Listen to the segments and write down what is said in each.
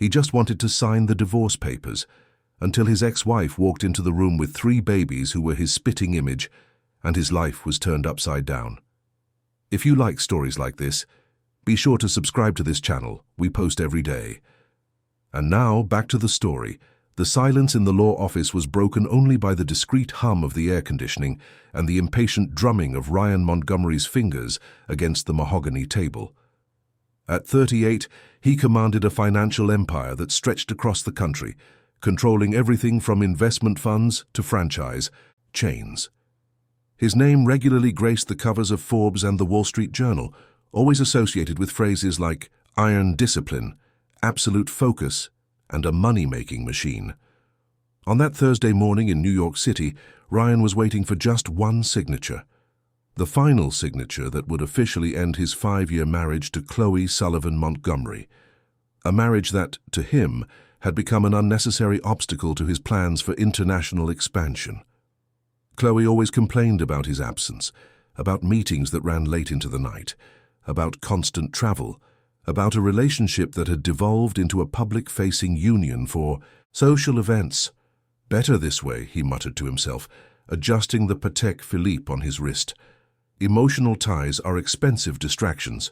He just wanted to sign the divorce papers, until his ex-wife walked into the room with 3 babies who were his spitting image, and his life was turned upside down. If you like stories like this, be sure to subscribe to this channel. We post every day. And now, back to the story. The silence in the law office was broken only by the discreet hum of the air conditioning and the impatient drumming of Ryan Montgomery's fingers against the mahogany table. At 38, he commanded a financial empire that stretched across the country, controlling everything from investment funds to franchise chains. His name regularly graced the covers of Forbes and the Wall Street Journal, always associated with phrases like iron discipline, absolute focus, and a money-making machine. On that Thursday morning in New York City, Ryan was waiting for just one signature. The final signature that would officially end his 5-year marriage to Chloe Sullivan Montgomery. A marriage that, to him, had become an unnecessary obstacle to his plans for international expansion. Chloe always complained about his absence, about meetings that ran late into the night, about constant travel, about a relationship that had devolved into a public-facing union for social events. Better this way, he muttered to himself, adjusting the Patek Philippe on his wrist. Emotional ties are expensive distractions.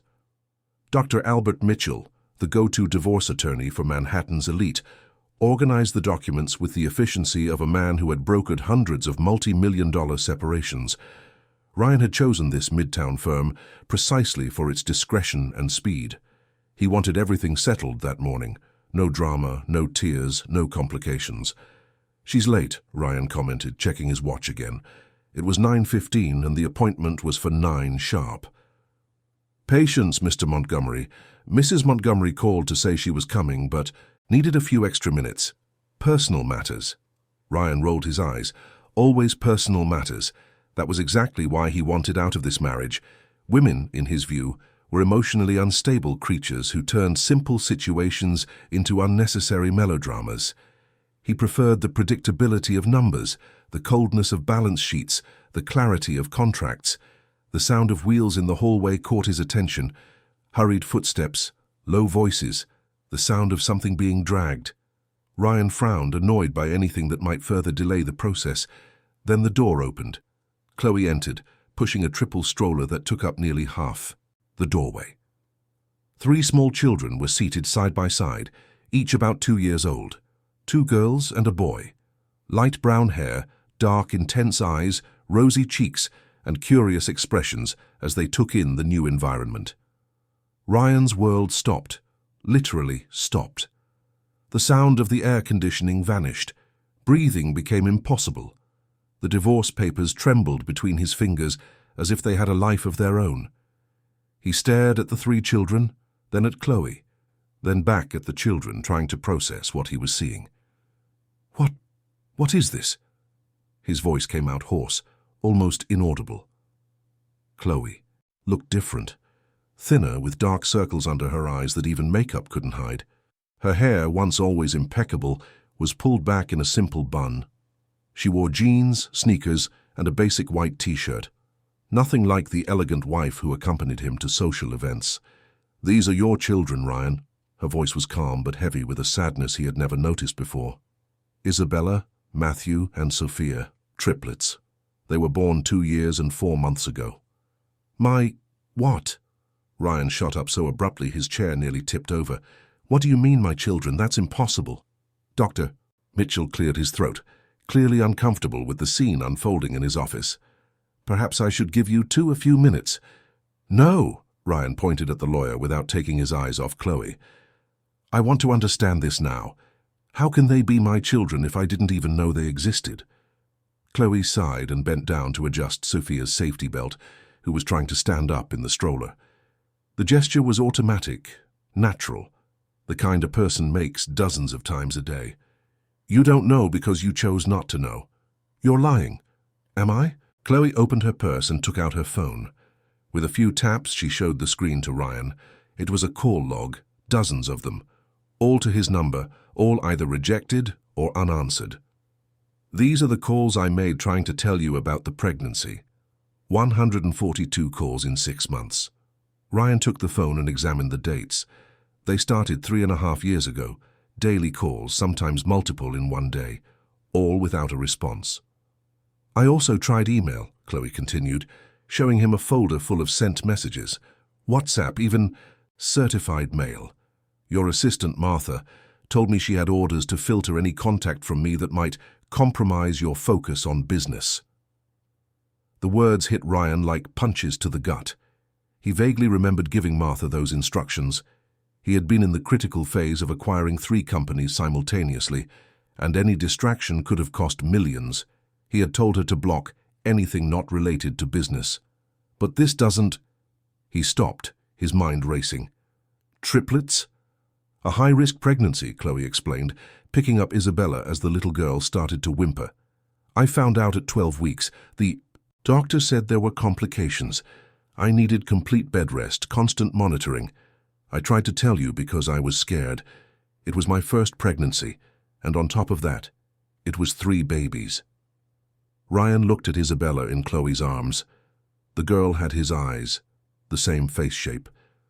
Dr. Albert Mitchell, the go-to divorce attorney for Manhattan's elite, organized the documents with the efficiency of a man who had brokered hundreds of multi-million-dollar separations. Ryan had chosen this midtown firm precisely for its discretion and speed. He wanted everything settled that morning. No drama, no tears, no complications. "She's late," Ryan commented, checking his watch again. It was 9:15 and the appointment was for 9 sharp. "Patience, Mr. Montgomery. Mrs. Montgomery called to say she was coming, but needed a few extra minutes. Personal matters." Ryan rolled his eyes. Always personal matters. That was exactly why he wanted out of this marriage. Women, in his view, were emotionally unstable creatures who turned simple situations into unnecessary melodramas. He preferred the predictability of numbers, the coldness of balance sheets, the clarity of contracts. The sound of wheels in the hallway caught his attention. Hurried footsteps, low voices, the sound of something being dragged. Ryan frowned, annoyed by anything that might further delay the process. Then the door opened. Chloe entered, pushing a triple stroller that took up nearly half the doorway. 3 small children were seated side by side, each about 2 years old. 2 girls and a boy. Light brown hair, dark, intense eyes, rosy cheeks, and curious expressions as they took in the new environment. Ryan's world stopped, literally stopped. The sound of the air conditioning vanished. Breathing became impossible. The divorce papers trembled between his fingers as if they had a life of their own. He stared at the 3 children, then at Chloe, then back at the children, trying to process what he was seeing. What is this?" His voice came out hoarse, almost inaudible. Chloe looked different, thinner with dark circles under her eyes that even makeup couldn't hide. Her hair, once always impeccable, was pulled back in a simple bun. She wore jeans, sneakers, and a basic white t-shirt. Nothing like the elegant wife who accompanied him to social events. "These are your children, Ryan." Her voice was calm but heavy with a sadness he had never noticed before. "Isabella, Matthew, and Sophia, triplets. They were born 2 years and 4 months ago." "My... what?" Ryan shot up so abruptly his chair nearly tipped over. "What do you mean, my children? That's impossible." "Doctor," Mitchell cleared his throat, clearly uncomfortable with the scene unfolding in his office. "Perhaps I should give you a few minutes." "No," Ryan pointed at the lawyer without taking his eyes off Chloe. "I want to understand this now. How can they be my children if I didn't even know they existed?" Chloe sighed and bent down to adjust Sophia's safety belt, who was trying to stand up in the stroller. The gesture was automatic, natural, the kind a person makes dozens of times a day. "You don't know because you chose not to know. You're lying." "Am I?" Chloe opened her purse and took out her phone. With a few taps, she showed the screen to Ryan. It was a call log, dozens of them, all to his number, all either rejected or unanswered. "These are the calls I made trying to tell you about the pregnancy. 142 calls in 6 months. Ryan took the phone and examined the dates. They started 3.5 years ago, Daily calls, sometimes multiple in one day, all without a response. I also tried email, Chloe continued, showing him a folder full of sent messages, WhatsApp, even certified mail. Your assistant, Martha, told me she had orders to filter any contact from me that might compromise your focus on business. The words hit Ryan like punches to the gut. He vaguely remembered giving Martha those instructions. He had been in the critical phase of acquiring 3 companies simultaneously, and any distraction could have cost millions. He had told her to block anything not related to business. But this doesn't... He stopped, his mind racing. Triplets? A high-risk pregnancy, Chloe explained, picking up Isabella as the little girl started to whimper. I found out at 12 weeks. The doctor said there were complications. I needed complete bed rest, constant monitoring. I tried to tell you because I was scared. It was my first pregnancy, and on top of that, it was 3 babies. Ryan looked at Isabella in Chloe's arms. The girl had his eyes, the same face shape,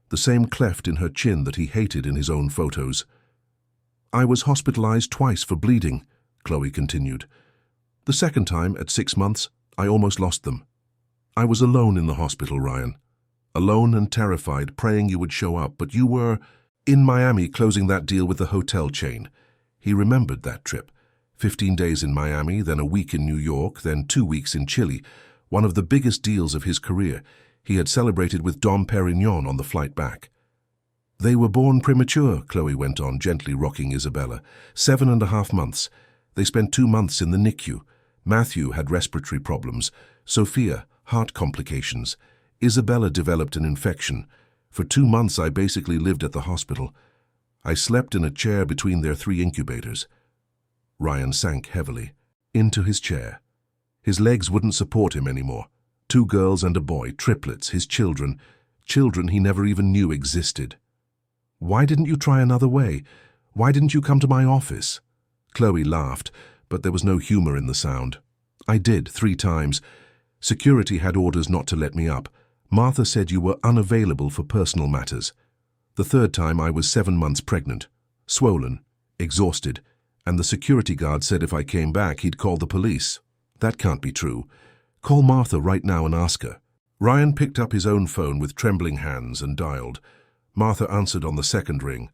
the same cleft in her chin that he hated in his own photos. I was hospitalized twice for bleeding, Chloe continued. The second time, at 6 months, I almost lost them. I was alone in the hospital, Ryan. Alone and terrified, praying you would show up, but you were in Miami closing that deal with the hotel chain. He remembered that trip. 15 days in Miami, then a week in New York, then 2 weeks in Chile. One of the biggest deals of his career. He had celebrated with Dom Perignon on the flight back. They were born premature, Chloe went on, gently rocking Isabella. 7.5 months. They spent 2 months in the NICU. Matthew had respiratory problems. Sophia, heart complications. Isabella developed an infection. For 2 months I basically lived at the hospital. I slept in a chair between their 3 incubators. Ryan sank heavily into his chair. His legs wouldn't support him anymore. 2 girls and a boy, triplets, his children he never even knew existed. Why didn't you try another way? Why didn't you come to my office? Chloe laughed, but there was no humor in the sound. I did, 3 times. Security had orders not to let me up. Martha said you were unavailable for personal matters. The 3rd time I was 7 months pregnant, swollen, exhausted, and the security guard said if I came back he'd call the police. That can't be true. Call Martha right now and ask her. Ryan picked up his own phone with trembling hands and dialed. Martha answered on the 2nd ring.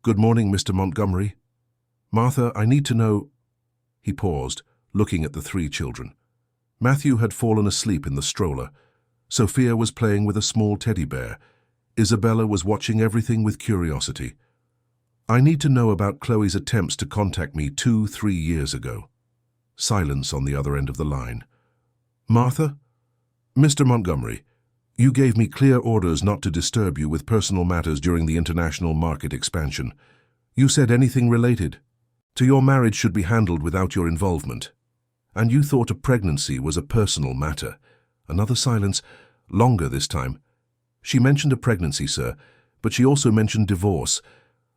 Good morning, Mr. Montgomery. Martha, I need to know... He paused, looking at the 3 children. Matthew had fallen asleep in the stroller. Sophia was playing with a small teddy bear. Isabella was watching everything with curiosity. I need to know about Chloe's attempts to contact me 2-3 years ago. Silence on the other end of the line. Martha? Mr. Montgomery, you gave me clear orders not to disturb you with personal matters during the international market expansion. You said anything related to your marriage should be handled without your involvement. And you thought a pregnancy was a personal matter. Another silence, longer this time. She mentioned a pregnancy, sir, but she also mentioned divorce.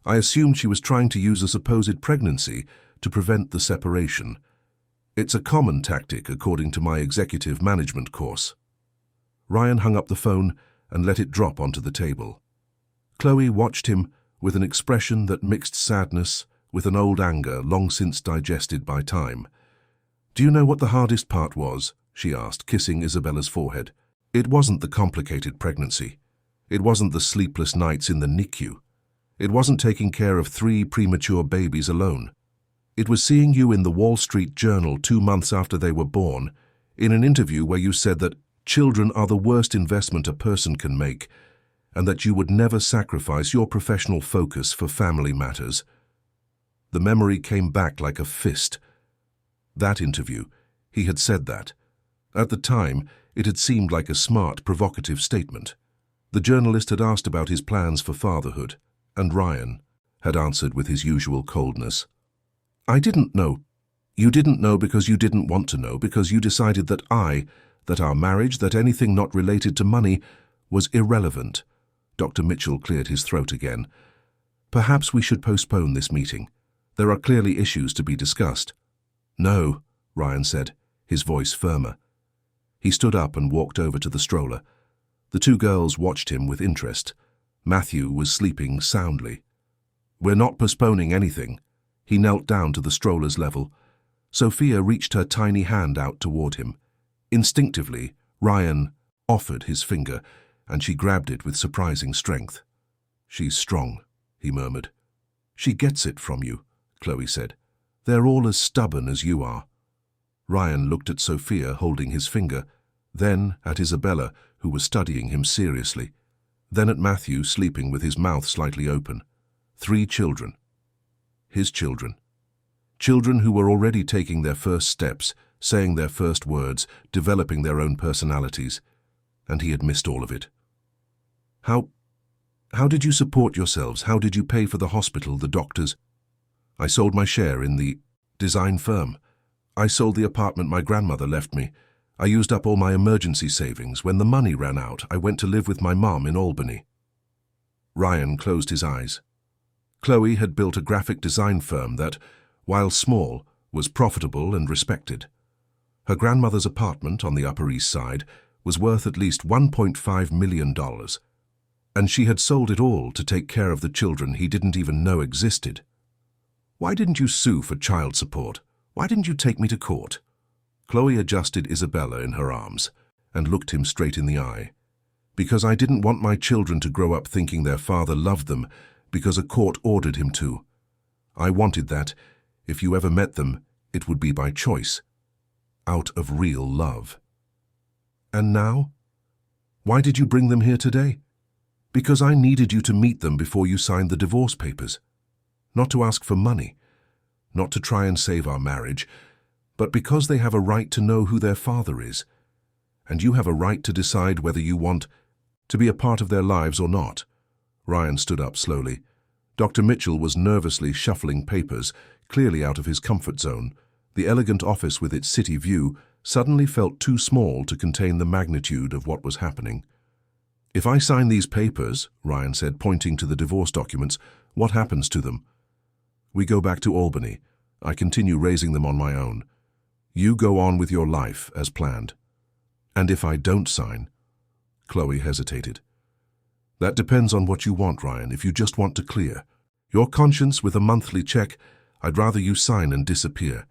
I assumed she was trying to use a supposed pregnancy to prevent the separation. It's a common tactic according to my executive management course. Ryan hung up the phone and let it drop onto the table. Chloe watched him with an expression that mixed sadness with an old anger long since digested by time. Do you know what the hardest part was? She asked, kissing Isabella's forehead. It wasn't the complicated pregnancy. It wasn't the sleepless nights in the NICU. It wasn't taking care of 3 premature babies alone. It was seeing you in the Wall Street Journal 2 months after they were born, in an interview where you said that children are the worst investment a person can make, and that you would never sacrifice your professional focus for family matters. The memory came back like a fist. That interview, he had said that. At the time, it had seemed like a smart, provocative statement. The journalist had asked about his plans for fatherhood, and Ryan had answered with his usual coldness. I didn't know. You didn't know because you didn't want to know, because you decided that that our marriage, that anything not related to money was irrelevant. Dr. Mitchell cleared his throat again. Perhaps we should postpone this meeting. There are clearly issues to be discussed. No, Ryan said, his voice firmer. He stood up and walked over to the stroller. The 2 girls watched him with interest. Matthew was sleeping soundly. We're not postponing anything. He knelt down to the stroller's level. Sophia reached her tiny hand out toward him. Instinctively, Ryan offered his finger, and she grabbed it with surprising strength. "She's strong," he murmured. "She gets it from you," Chloe said. "They're all as stubborn as you are." Ryan looked at Sophia holding his finger, then at Isabella, who was studying him seriously, then at Matthew sleeping with his mouth slightly open. 3 children. His children. Children who were already taking their first steps, saying their first words, developing their own personalities. And he had missed all of it. How did you support yourselves? How did you pay for the hospital, the doctors? I sold my share in the design firm. I sold the apartment my grandmother left me. I used up all my emergency savings. When the money ran out, I went to live with my mom in Albany. Ryan closed his eyes. Chloe had built a graphic design firm that, while small, was profitable and respected. Her grandmother's apartment on the Upper East Side was worth at least $1.5 million, and she had sold it all to take care of the children he didn't even know existed. "Why didn't you sue for child support? Why didn't you take me to court?" Chloe adjusted Isabella in her arms and looked him straight in the eye. "Because I didn't want my children to grow up thinking their father loved them because a court ordered him to. I wanted that, if you ever met them, it would be by choice, out of real love." "And now? Why did you bring them here today?" "Because I needed you to meet them before you signed the divorce papers. Not to ask for money, not to try and save our marriage, but because they have a right to know who their father is. And you have a right to decide whether you want to be a part of their lives or not." Ryan stood up slowly. Dr. Mitchell was nervously shuffling papers, clearly out of his comfort zone. The elegant office with its city view suddenly felt too small to contain the magnitude of what was happening. "If I sign these papers," Ryan said, pointing to the divorce documents, "what happens to them?" "We go back to Albany. I continue raising them on my own. You go on with your life as planned." "And if I don't sign?" Chloe hesitated. "That depends on what you want, Ryan. If you just want to clear your conscience with a monthly check, I'd rather you sign and disappear.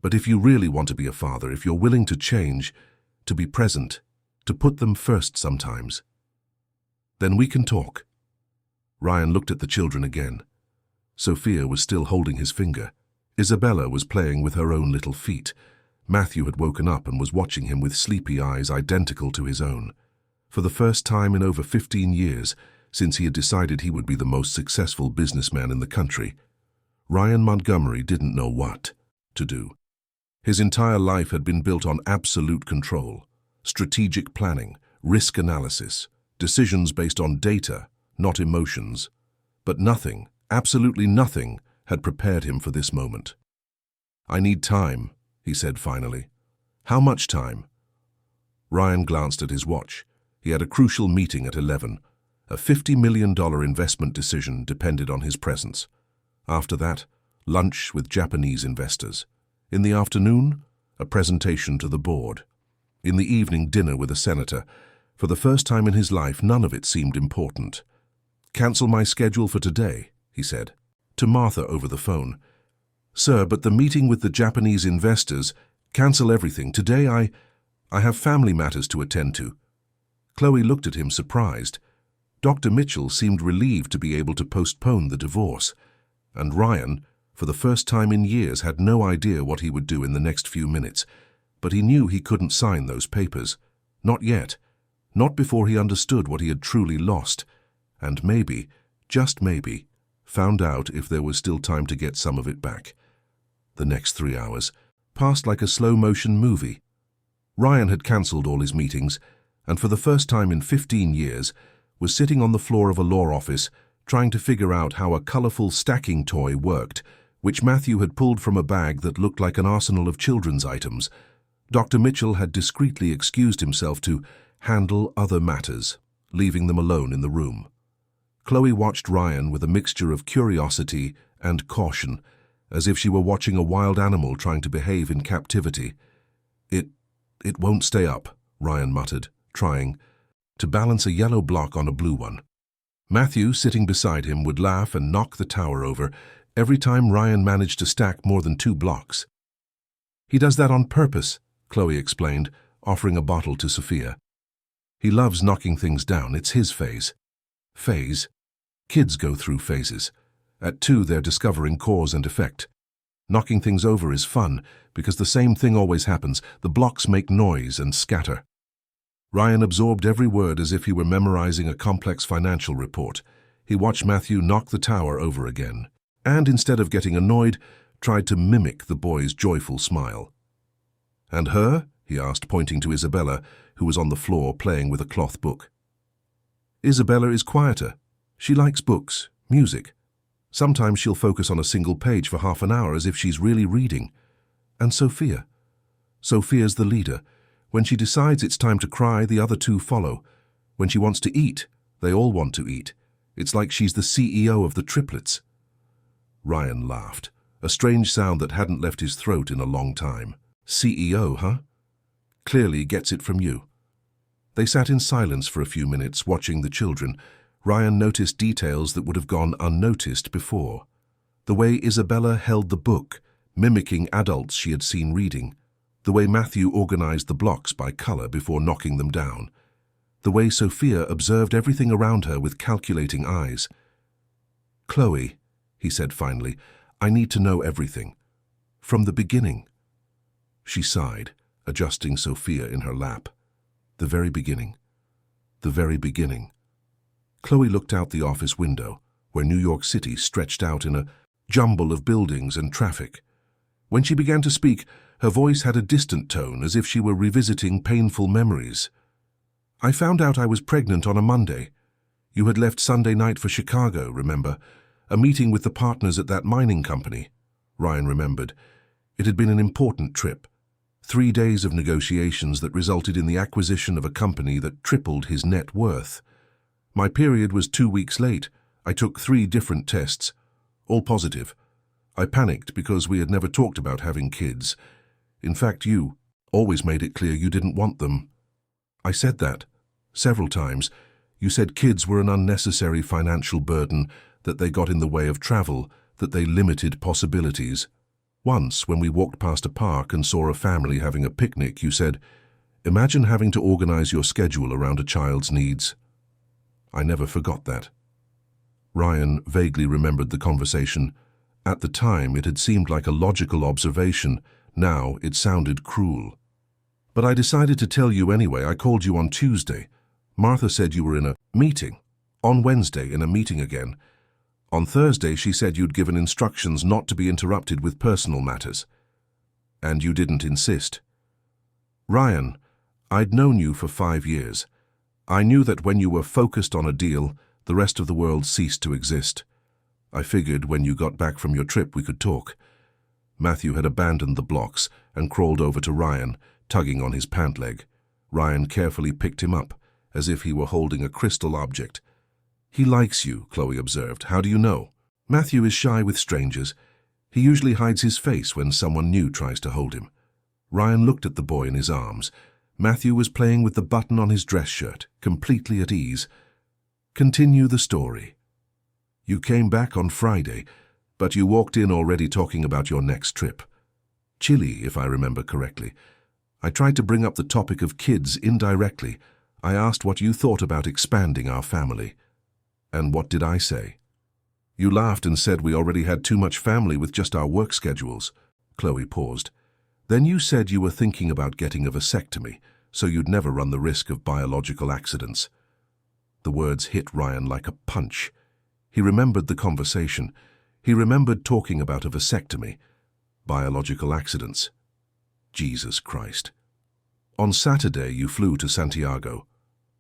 But if you really want to be a father, if you're willing to change, to be present, to put them first sometimes, then we can talk." Ryan looked at the children again. Sophia was still holding his finger. Isabella was playing with her own little feet. Matthew had woken up and was watching him with sleepy eyes identical to his own. For the first time in over 15 years, since he had decided he would be the most successful businessman in the country, Ryan Montgomery didn't know what to do. His entire life had been built on absolute control, strategic planning, risk analysis, decisions based on data, not emotions. But nothing, absolutely nothing, had prepared him for this moment. "I need time," he said finally. "How much time?" Ryan glanced at his watch. He had a crucial meeting at 11. A $50 million investment decision depended on his presence. After that, lunch with Japanese investors. In the afternoon, a presentation to the board. In the evening, dinner with a senator. For the first time in his life, none of it seemed important. "Cancel my schedule for today," he said, to Martha over the phone. "Sir, but the meeting with the Japanese investors, cancel everything. Today I have family matters to attend to." Chloe looked at him surprised. Dr. Mitchell seemed relieved to be able to postpone the divorce. And Ryan, for the first time in years, had no idea what he would do in the next few minutes. But he knew he couldn't sign those papers. Not yet. Not before he understood what he had truly lost. And maybe, just maybe, found out if there was still time to get some of it back. The next 3 hours passed like a slow-motion movie. Ryan had cancelled all his meetings, and for the first time in 15 years, was sitting on the floor of a law office trying to figure out how a colourful stacking toy worked, which Matthew had pulled from a bag that looked like an arsenal of children's items. Dr. Mitchell had discreetly excused himself to handle other matters, leaving them alone in the room. Chloe watched Ryan with a mixture of curiosity and caution, as if she were watching a wild animal trying to behave in captivity. It won't stay up," Ryan muttered, trying to balance a yellow block on a blue one. Matthew, sitting beside him, would laugh and knock the tower over every time Ryan managed to stack more than 2 blocks. "He does that on purpose," Chloe explained, offering a bottle to Sophia. "He loves knocking things down. It's his phase." Phase? Kids go through phases. At 2, they're discovering cause and effect. Knocking things over is fun because the same thing always happens. The blocks make noise and scatter. Ryan absorbed every word as if he were memorizing a complex financial report. He watched Matthew knock the tower over again, and instead of getting annoyed, tried to mimic the boy's joyful smile. "And her?" he asked, pointing to Isabella, who was on the floor playing with a cloth book. "Isabella is quieter. She likes books, music. Sometimes she'll focus on a single page for half an hour as if she's really reading. And Sophia? Sophia's the leader. When she decides it's time to cry, the other 2 follow. When she wants to eat, they all want to eat. It's like she's the CEO of the Triplets." Ryan laughed, a strange sound that hadn't left his throat in a long time. "CEO, huh? Clearly gets it from you." They sat in silence for a few minutes, watching the children. Ryan noticed details that would have gone unnoticed before. The way Isabella held the book, mimicking adults she had seen reading. The way Matthew organized the blocks by color before knocking them down. The way Sophia observed everything around her with calculating eyes. "Chloe," he said finally, "I need to know everything. From the beginning." She sighed, adjusting Sophia in her lap. "The very beginning. The very beginning." Chloe looked out the office window, where New York City stretched out in a jumble of buildings and traffic. When she began to speak, her voice had a distant tone, as if she were revisiting painful memories. "I found out I was pregnant on a Monday. You had left Sunday night for Chicago, remember? A meeting with the partners at that mining company." Ryan remembered. It had been an important trip. 3 days of negotiations that resulted in the acquisition of a company that tripled his net worth. "My period was 2 weeks late. I took 3 different tests, all positive. I panicked because we had never talked about having kids. In fact, you always made it clear you didn't want them." "I said that several times. You said kids were an unnecessary financial burden, that they got in the way of travel, that they limited possibilities. Once, when we walked past a park and saw a family having a picnic, you said, 'Imagine having to organize your schedule around a child's needs.' I never forgot that." Ryan vaguely remembered the conversation. At the time, it had seemed like a logical observation. Now, it sounded cruel. "But I decided to tell you anyway. I called you on Tuesday. Martha said you were in a meeting. On Wednesday, in a meeting again. On Thursday, she said you'd given instructions not to be interrupted with personal matters. And you didn't insist." "Ryan, I'd known you for 5 years. I knew that when you were focused on a deal, the rest of the world ceased to exist. I figured when you got back from your trip we could talk." Matthew had abandoned the blocks and crawled over to Ryan, tugging on his pant leg. Ryan carefully picked him up, as if he were holding a crystal object. "He likes you," Chloe observed. "How do you know?" "Matthew is shy with strangers. He usually hides his face when someone new tries to hold him." Ryan looked at the boy in his arms. Matthew was playing with the button on his dress shirt, completely at ease. "Continue the story." "You came back on Friday, but you walked in already talking about your next trip. Chile, if I remember correctly. I tried to bring up the topic of kids indirectly. I asked what you thought about expanding our family. And what did I say?" "You laughed and said we already had too much family with just our work schedules." Chloe paused. "Then you said you were thinking about getting a vasectomy, so you'd never run the risk of biological accidents." The words hit Ryan like a punch. He remembered the conversation. He remembered talking about a vasectomy. Biological accidents. Jesus Christ. "On Saturday, you flew to Santiago.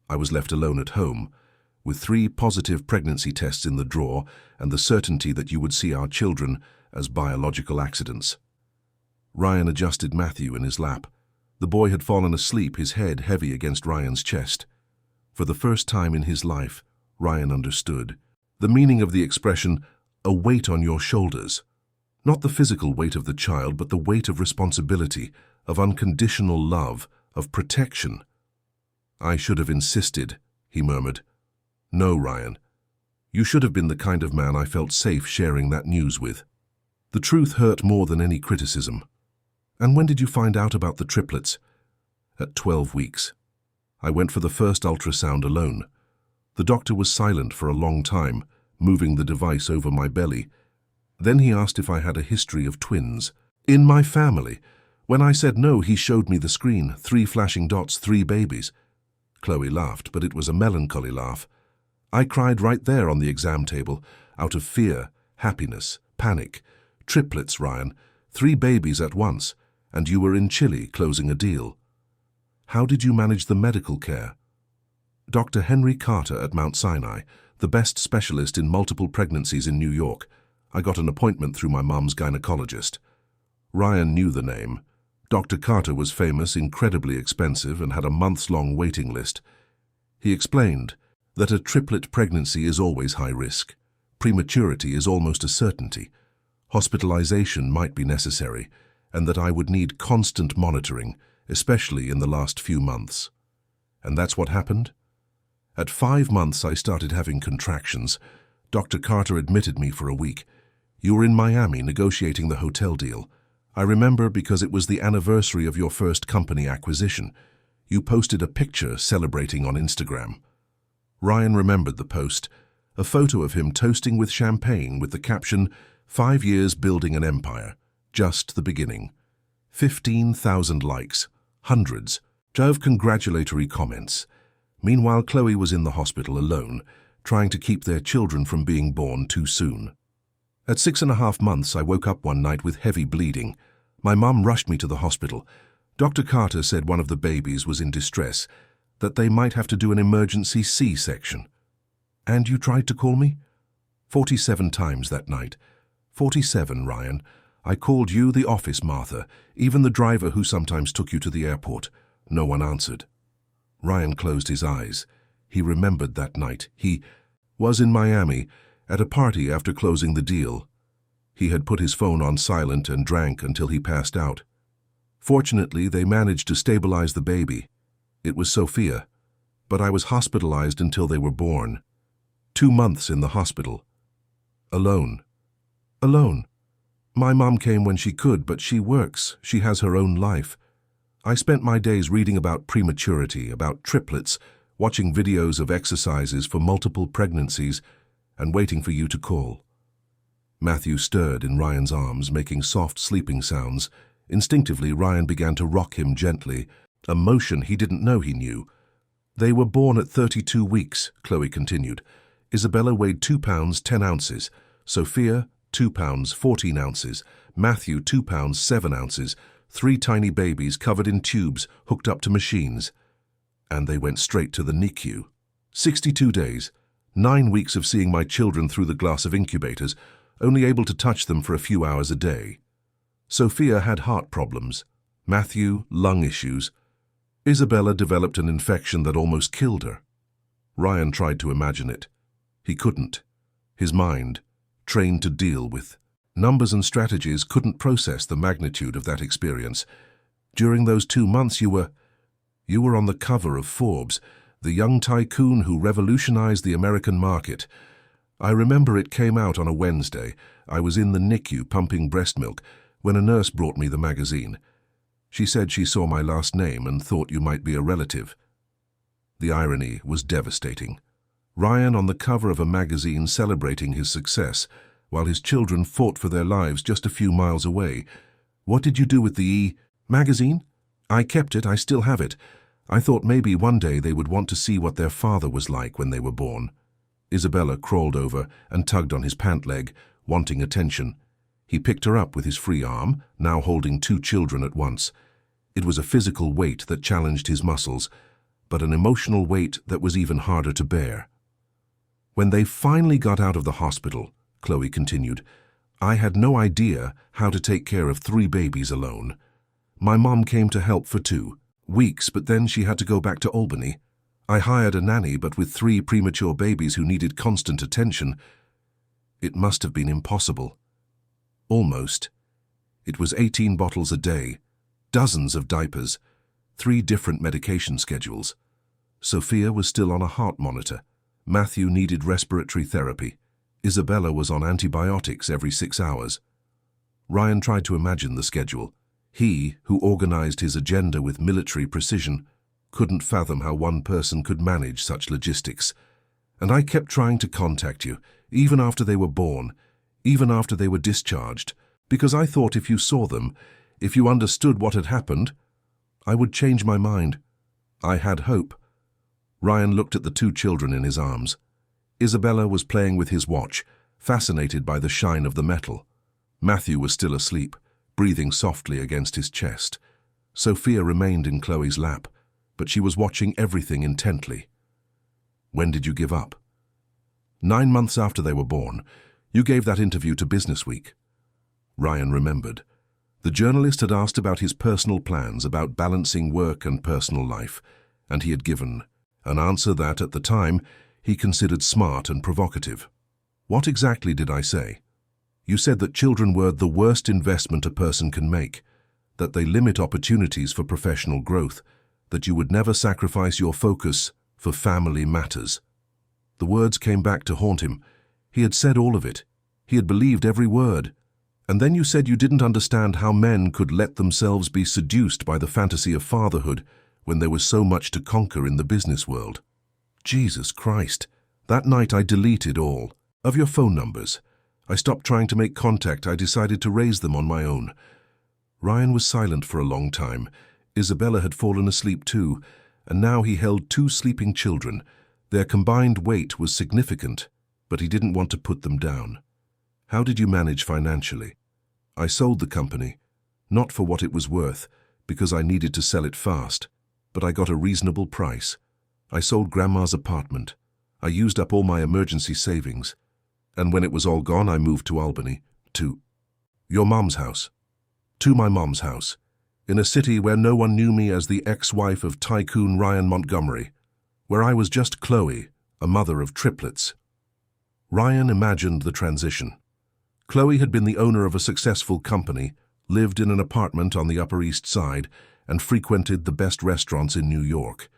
I was left alone at home, with 3 positive pregnancy tests in the drawer and the certainty that you would see our children as biological accidents." Ryan adjusted Matthew in his lap. The boy had fallen asleep, his head heavy against Ryan's chest. For the first time in his life, Ryan understood the meaning of the expression, "a weight on your shoulders." Not the physical weight of the child, but the weight of responsibility, of unconditional love, of protection. "I should have insisted," he murmured. "No, Ryan. You should have been the kind of man I felt safe sharing that news with. The truth hurt more than any criticism. And when did you find out about the triplets? At 12 weeks. I went for the first ultrasound alone. The doctor was silent for a long time, moving the device over my belly. Then he asked if I had a history of twins. In my family. When I said no, he showed me the screen, 3 flashing dots, 3 babies. Chloe laughed, but it was a melancholy laugh. I cried right there on the exam table, out of fear, happiness, panic. Triplets, Ryan, 3 babies at once, and you were in Chile closing a deal. How did you manage the medical care? Dr. Henry Carter at Mount Sinai, the best specialist in multiple pregnancies in New York. I got an appointment through my mum's gynecologist. Ryan knew the name. Dr. Carter was famous, incredibly expensive, and had a months-long waiting list. He explained that a triplet pregnancy is always high risk. Prematurity is almost a certainty. Hospitalization might be necessary, and that I would need constant monitoring, especially in the last few months. And that's what happened? At 5 months, I started having contractions. Dr. Carter admitted me for a week. You were in Miami negotiating the hotel deal. I remember because it was the anniversary of your first company acquisition. You posted a picture celebrating on Instagram. Ryan remembered the post, a photo of him toasting with champagne with the caption, 5 years building an empire, just the beginning. 15,000 likes, hundreds of congratulatory comments. Meanwhile, Chloe was in the hospital alone, trying to keep their children from being born too soon. At 6.5 months, I woke up one night with heavy bleeding. My mum rushed me to the hospital. Dr. Carter said one of the babies was in distress, that they might have to do an emergency C-section. And you tried to call me? 47 times that night. 47, Ryan. I called you, the office, Martha, even the driver who sometimes took you to the airport. No one answered. Ryan closed his eyes. He remembered that night. He was in Miami, at a party after closing the deal. He had put his phone on silent and drank until he passed out. Fortunately, they managed to stabilize the baby. It was Sophia, but I was hospitalized until they were born. 2 months in the hospital. Alone. Alone. My mom came when she could, but she works. She has her own life. I spent my days reading about prematurity, about triplets, watching videos of exercises for multiple pregnancies, and waiting for you to call. Matthew stirred in Ryan's arms, making soft sleeping sounds. Instinctively, Ryan began to rock him gently, a motion he didn't know he knew. They were born at 32 weeks, Chloe continued. Isabella weighed 2 pounds 10 ounces, Sophia 2 pounds 14 ounces, Matthew 2 pounds 7 ounces, 3 tiny babies covered in tubes hooked up to machines. And they went straight to the NICU. 62 days. 9 weeks of seeing my children through the glass of incubators, only able to touch them for a few hours a day. Sophia had heart problems. Matthew, lung issues. Isabella developed an infection that almost killed her. Ryan tried to imagine it. He couldn't. His mind, trained to deal with numbers and strategies, couldn't process the magnitude of that experience. During those 2 months you were on the cover of Forbes, the young tycoon who revolutionized the American market. I remember it came out on a Wednesday. I was in the NICU pumping breast milk when a nurse brought me the magazine. She said she saw my last name and thought you might be a relative. The irony was devastating. Ryan on the cover of a magazine celebrating his success, while his children fought for their lives just a few miles away. What did you do with the magazine? I kept it. I still have it. I thought maybe one day they would want to see what their father was like when they were born. Isabella crawled over and tugged on his pant leg, wanting attention. He picked her up with his free arm, now holding 2 children at once. It was a physical weight that challenged his muscles, but an emotional weight that was even harder to bear. When they finally got out of the hospital, Chloe continued, I had no idea how to take care of 3 babies alone. My mom came to help for 2 weeks, but then she had to go back to Albany. I hired a nanny, but with 3 premature babies who needed constant attention, it must have been impossible. Almost. It was 18 bottles a day, dozens of diapers, 3 different medication schedules. Sophia was still on a heart monitor. Matthew needed respiratory therapy. Isabella was on antibiotics every 6 hours. Ryan tried to imagine the schedule. He, who organized his agenda with military precision, couldn't fathom how one person could manage such logistics. And I kept trying to contact you, even after they were born, even after they were discharged, because I thought if you saw them, if you understood what had happened, I would change my mind. I had hope. Ryan looked at the 2 children in his arms. Isabella was playing with his watch, fascinated by the shine of the metal. Matthew was still asleep, breathing softly against his chest. Sophia remained in Chloe's lap, but she was watching everything intently. When did you give up? 9 months after they were born. You gave that interview to Business Week. Ryan remembered. The journalist had asked about his personal plans, about balancing work and personal life, and he had given an answer that, at the time, he considered smart and provocative. What exactly did I say? You said that children were the worst investment a person can make, that they limit opportunities for professional growth, that you would never sacrifice your focus for family matters. The words came back to haunt him. He had said all of it. He had believed every word. And then you said you didn't understand how men could let themselves be seduced by the fantasy of fatherhood when there was so much to conquer in the business world. Jesus Christ. That night I deleted all of your phone numbers. I stopped trying to make contact. I decided to raise them on my own. Ryan was silent for a long time. Isabella had fallen asleep too, and now he held 2 sleeping children. Their combined weight was significant, but he didn't want to put them down. How did you manage financially? I sold the company, not for what it was worth, because I needed to sell it fast, but I got a reasonable price. I sold Grandma's apartment. I used up all my emergency savings. And when it was all gone, I moved to Albany, to your mom's house. To my mom's house, in a city where no one knew me as the ex-wife of tycoon Ryan Montgomery, where I was just Chloe, a mother of triplets. Ryan imagined the transition. Chloe had been the owner of a successful company, lived in an apartment on the Upper East Side, and frequented the best restaurants in New York.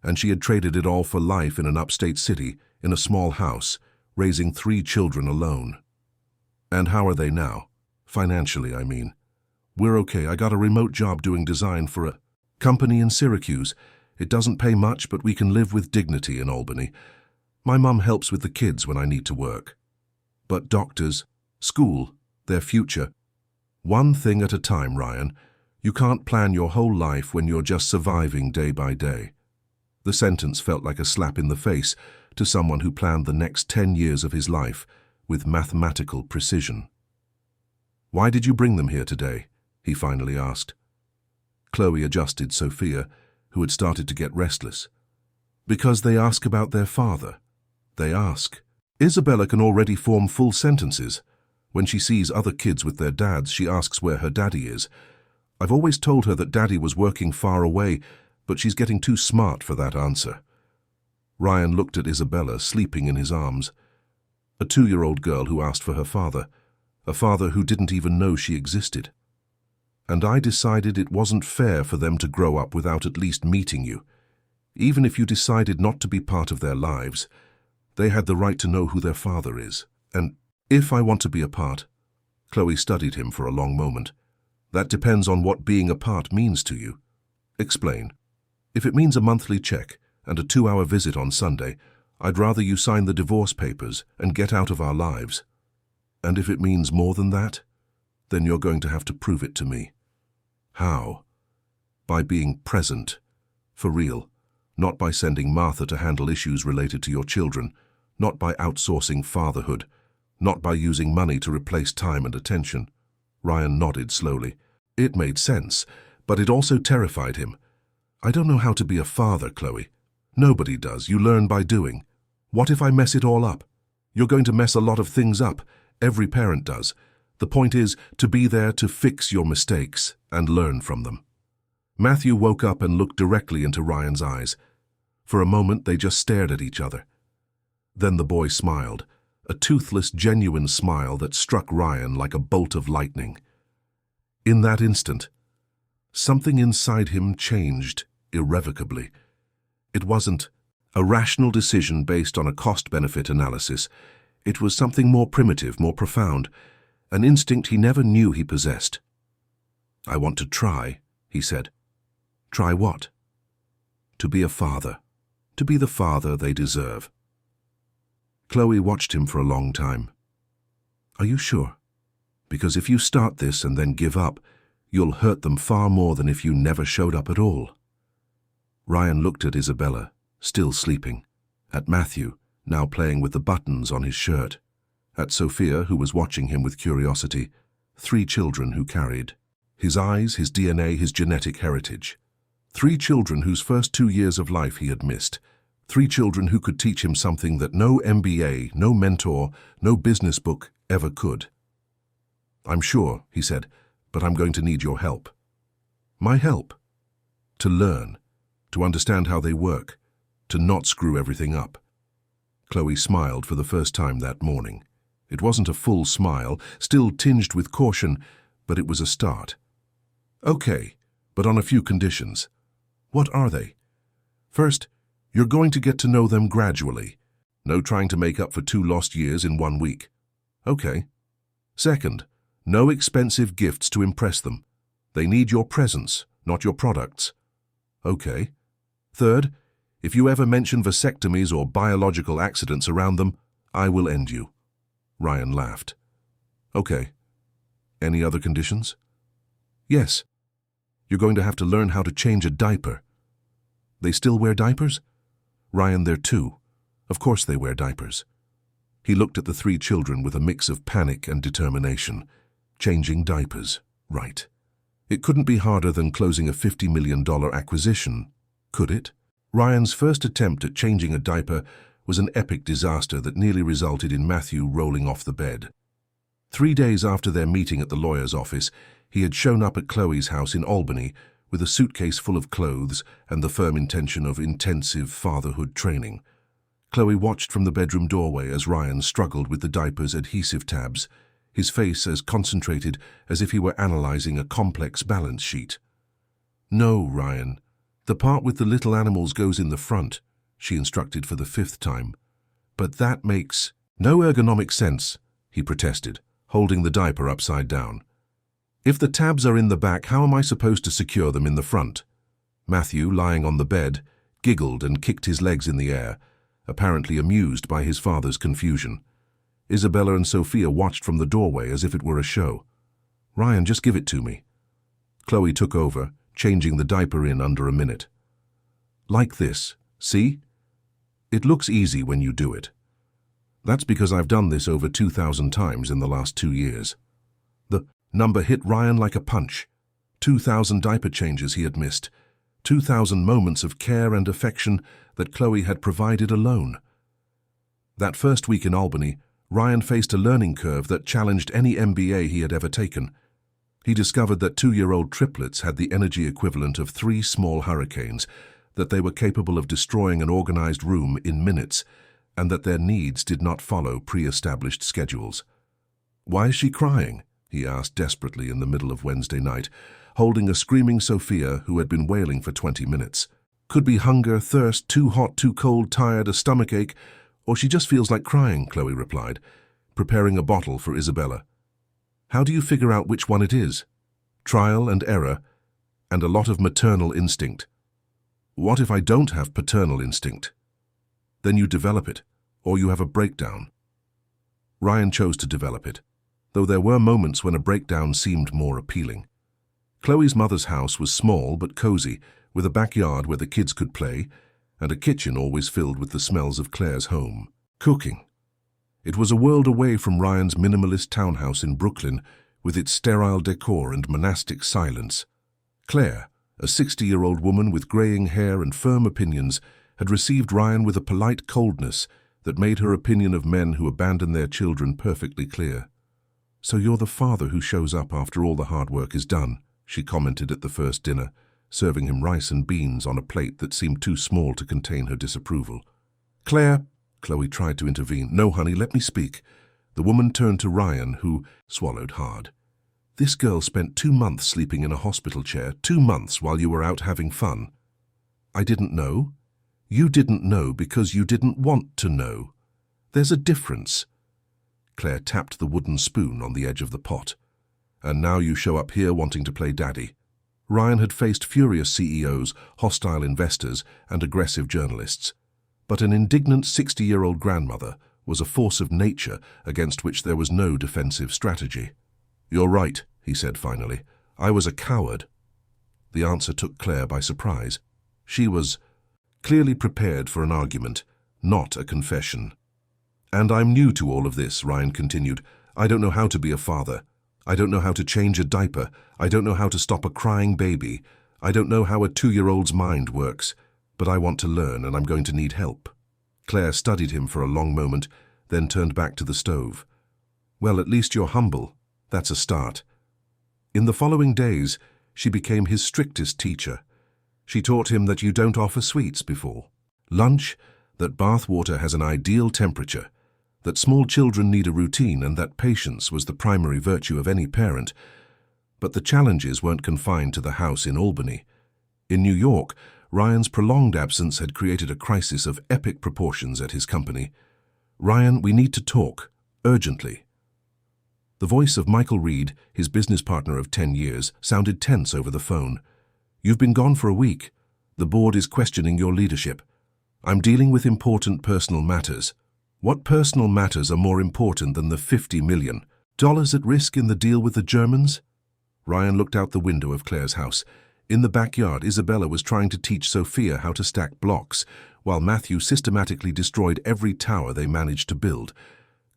And she had traded it all for life in an upstate city, in a small house, raising 3 children alone. And how are they now? Financially, I mean. We're okay. I got a remote job doing design for a company in Syracuse. It doesn't pay much, but we can live with dignity in Albany. My mum helps with the kids when I need to work. But doctors, school, their future. One thing at a time, Ryan. You can't plan your whole life when you're just surviving day by day. The sentence felt like a slap in the face to someone who planned the next 10 years of his life with mathematical precision. Why did you bring them here today? He finally asked. Chloe adjusted Sophia, who had started to get restless. Because they ask about their father. They ask. Isabella can already form full sentences. When she sees other kids with their dads, she asks where her daddy is. I've always told her that daddy was working far away, but she's getting too smart for that answer. Ryan looked at Isabella, sleeping in his arms. A 2-year-old girl who asked for her father, a father who didn't even know she existed. And I decided it wasn't fair for them to grow up without at least meeting you. Even if you decided not to be part of their lives, they had the right to know who their father is. And if I want to be a part, Chloe studied him for a long moment. That depends on what being a part means to you. Explain. If it means a monthly check and a 2-hour visit on Sunday, I'd rather you sign the divorce papers and get out of our lives. And if it means more than that, then you're going to have to prove it to me. How? By being present. For real. Not by sending Martha to handle issues related to your children. Not by outsourcing fatherhood. Not by using money to replace time and attention. Ryan nodded slowly. It made sense, but it also terrified him. I don't know how to be a father, Chloe. Nobody does. You learn by doing. What if I mess it all up? You're going to mess a lot of things up. Every parent does. The point is to be there to fix your mistakes and learn from them. Matthew woke up and looked directly into Ryan's eyes. For a moment, they just stared at each other. Then the boy smiled, a toothless, genuine smile that struck Ryan like a bolt of lightning. In that instant, something inside him changed irrevocably. It wasn't A rational decision based on a cost-benefit analysis. It was something more primitive, more profound, an instinct he never knew he possessed. "I want to try," he said. "Try what?" "To be a father. To be the father they deserve." Chloe watched him for a long time. "Are you sure? Because if you start this and then give up, you'll hurt them far more than if you never showed up at all." Ryan looked at Isabella, still sleeping, at Matthew, now playing with the buttons on his shirt, at Sophia, who was watching him with curiosity, 3 children who carried his eyes, his DNA, his genetic heritage. 3 children whose first 2 years of life he had missed. 3 children who could teach him something that no MBA, no mentor, no business book ever could. "I'm sure," he said, "but I'm going to need your help." "My help?" "To learn, to understand how they work, to not screw everything up." Chloe smiled for the first time that morning. It wasn't a full smile, still tinged with caution, but it was a start. "Okay, but on a few conditions." "What are they?" "First, you're going to get to know them gradually. No trying to make up for 2 lost years in 1 week." "Okay." "Second, no expensive gifts to impress them. They need your presence, not your products." "Okay." "Third, if you ever mention vasectomies or biological accidents around them, I will end you." Ryan laughed. "Okay. Any other conditions?" "Yes. You're going to have to learn how to change a diaper." "They still wear diapers?" "Ryan, they're 2. Of course they wear diapers." He looked at the 3 children with a mix of panic and determination. Changing diapers, right. It couldn't be harder than closing a $50 million acquisition, could it? Ryan's first attempt at changing a diaper was an epic disaster that nearly resulted in Matthew rolling off the bed. 3 days after their meeting at the lawyer's office, he had shown up at Chloe's house in Albany with a suitcase full of clothes and the firm intention of intensive fatherhood training. Chloe watched from the bedroom doorway as Ryan struggled with the diaper's adhesive tabs, his face as concentrated as if he were analyzing a complex balance sheet. "No, Ryan. The part with the little animals goes in the front," she instructed for the 5th time. "But that makes no ergonomic sense," he protested, holding the diaper upside down. "If the tabs are in the back, how am I supposed to secure them in the front?" Matthew, lying on the bed, giggled and kicked his legs in the air, apparently amused by his father's confusion. Isabella and Sophia watched from the doorway as if it were a show. "Ryan, just give it to me." Chloe took over, changing the diaper in under a minute. "Like this, see? It looks easy when you do it. That's because I've done this over 2,000 times in the last 2 years." The number hit Ryan like a punch. 2,000 diaper changes he had missed. 2,000 moments of care and affection that Chloe had provided alone. That first week in Albany, Ryan faced a learning curve that challenged any MBA he had ever taken. He discovered that 2-year-old triplets had the energy equivalent of 3 small hurricanes, that they were capable of destroying an organized room in minutes, and that their needs did not follow pre-established schedules. "Why is she crying?" he asked desperately in the middle of Wednesday night, holding a screaming Sophia who had been wailing for 20 minutes. "Could be hunger, thirst, too hot, too cold, tired, a stomachache, or she just feels like crying," Chloe replied, preparing a bottle for Isabella. "How do you figure out which one it is?" "Trial and error, and a lot of maternal instinct." "What if I don't have paternal instinct?" "Then you develop it, or you have a breakdown." Ryan chose to develop it, though there were moments when a breakdown seemed more appealing. Chloe's mother's house was small but cozy, with a backyard where the kids could play, and a kitchen always filled with the smells of Claire's home cooking. It was a world away from Ryan's minimalist townhouse in Brooklyn, with its sterile decor and monastic silence. Claire, a 60-year-old woman with graying hair and firm opinions, had received Ryan with a polite coldness that made her opinion of men who abandon their children perfectly clear. "So you're the father who shows up after all the hard work is done," she commented at the first dinner, serving him rice and beans on a plate that seemed too small to contain her disapproval. "Claire," Chloe tried to intervene. "No, honey, let me speak." The woman turned to Ryan, who swallowed hard. "This girl spent 2 months sleeping in a hospital chair, 2 months while you were out having fun." "I didn't know." You didn't know because you didn't want to know. There's a difference. Claire tapped the wooden spoon on the edge of the pot. And now you show up here wanting to play daddy. Ryan had faced furious CEOs, hostile investors, and aggressive journalists. But an indignant 60-year-old grandmother was a force of nature against which there was no defensive strategy. You're right, he said finally. I was a coward. The answer took Claire by surprise. She was clearly prepared for an argument, not a confession. And I'm new to all of this, Ryan continued. I don't know how to be a father. I don't know how to change a diaper. I don't know how to stop a crying baby. I don't know how a 2-year-old's mind works. But I want to learn, and I'm going to need help. Claire studied him for a long moment, then turned back to the stove. Well, at least you're humble. That's a start. In the following days, she became his strictest teacher. She taught him that you don't offer sweets before lunch, that bath water has an ideal temperature, that small children need a routine, and that patience was the primary virtue of any parent. But the challenges weren't confined to the house in Albany. In New York, Ryan's prolonged absence had created a crisis of epic proportions at his company. Ryan, we need to talk, urgently. The voice of Michael Reed, his business partner of 10 years, sounded tense over the phone. You've been gone for a week. The board is questioning your leadership. I'm dealing with important personal matters. What personal matters are more important than the $50 million at risk in the deal with the Germans? Ryan looked out the window of Claire's house. In the backyard, Isabella was trying to teach Sophia how to stack blocks, while Matthew systematically destroyed every tower they managed to build.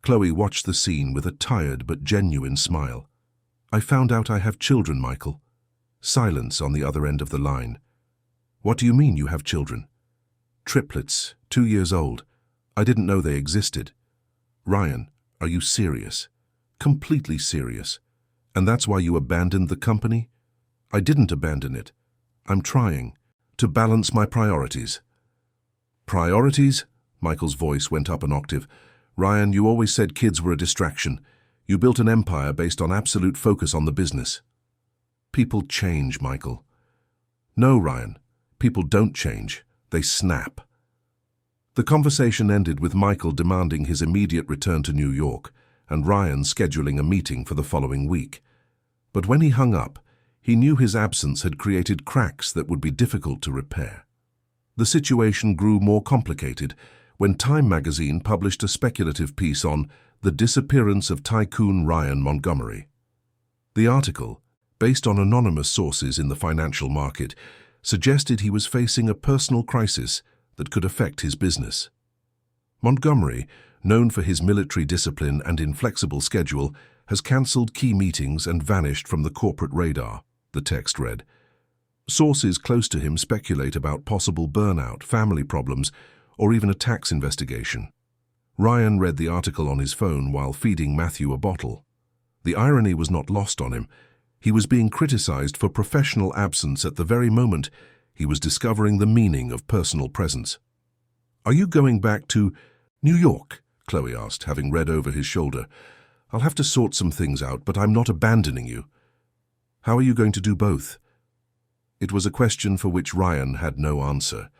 Chloe watched the scene with a tired but genuine smile. I found out I have children, Michael. Silence on the other end of the line. What do you mean you have children? Triplets, 2 years old. I didn't know they existed. Ryan, are you serious? Completely serious. And that's why you abandoned the company? I didn't abandon it. I'm trying to balance my priorities. Priorities? Michael's voice went up an octave. Ryan, you always said kids were a distraction. You built an empire based on absolute focus on the business. People change, Michael. No, Ryan. People don't change. They snap. The conversation ended with Michael demanding his immediate return to New York and Ryan scheduling a meeting for the following week. But when he hung up, he knew his absence had created cracks that would be difficult to repair. The situation grew more complicated when Time magazine published a speculative piece on the disappearance of tycoon Ryan Montgomery. The article, based on anonymous sources in the financial market, suggested he was facing a personal crisis that could affect his business. Montgomery, known for his military discipline and inflexible schedule, has cancelled key meetings and vanished from the corporate radar, the text read. Sources close to him speculate about possible burnout, family problems, or even a tax investigation. Ryan read the article on his phone while feeding Matthew a bottle. The irony was not lost on him. He was being criticized for professional absence at the very moment he was discovering the meaning of personal presence. Are you going back to New York? Chloe asked, having read over his shoulder. I'll have to sort some things out, but I'm not abandoning you. How are you going to do both? It was a question for which Ryan had no answer.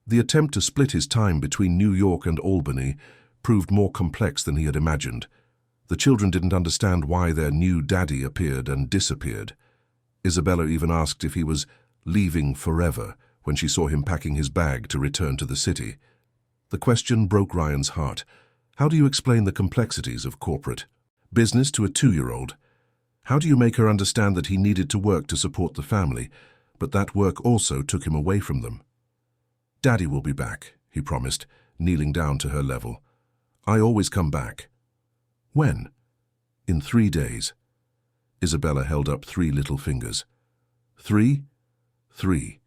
The attempt to split his time between New York and Albany proved more complex than he had imagined. The children didn't understand why their new daddy appeared and disappeared. Isabella even asked if he was leaving forever when she saw him packing his bag to return to the city. The question broke Ryan's heart. How do you explain the complexities of corporate business to a 2-year-old? How do you make her understand that he needed to work to support the family, but that work also took him away from them? Daddy will be back, he promised, kneeling down to her level. I always come back. When? In 3 days. Isabella held up 3 little fingers. 3? 3.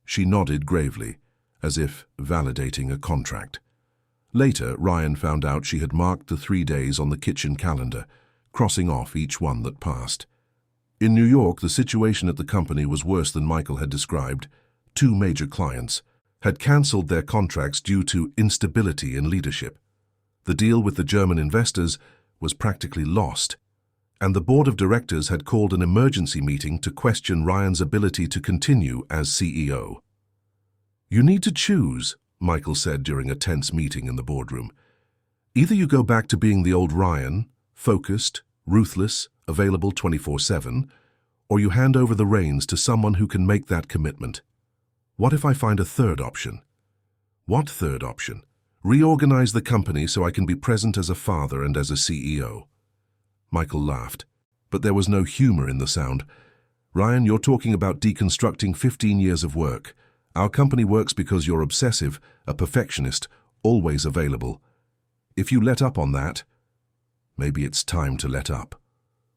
She nodded gravely, as if validating a contract. Later, Ryan found out she had marked the 3 days on the kitchen calendar, crossing off each one that passed. In New York, the situation at the company was worse than Michael had described. 2 major clients had cancelled their contracts due to instability in leadership. The deal with the German investors was practically lost, and the board of directors had called an emergency meeting to question Ryan's ability to continue as CEO. You need to choose, Michael said during a tense meeting in the boardroom. Either you go back to being the old Ryan, focused, ruthless, available 24/7, or you hand over the reins to someone who can make that commitment. What if I find a third option? What third option? Reorganize the company so I can be present as a father and as a CEO. Michael laughed, but there was no humor in the sound. Ryan, you're talking about deconstructing 15 years of work. Our company works because you're obsessive, a perfectionist, always available. If you let up on that, maybe it's time to let up.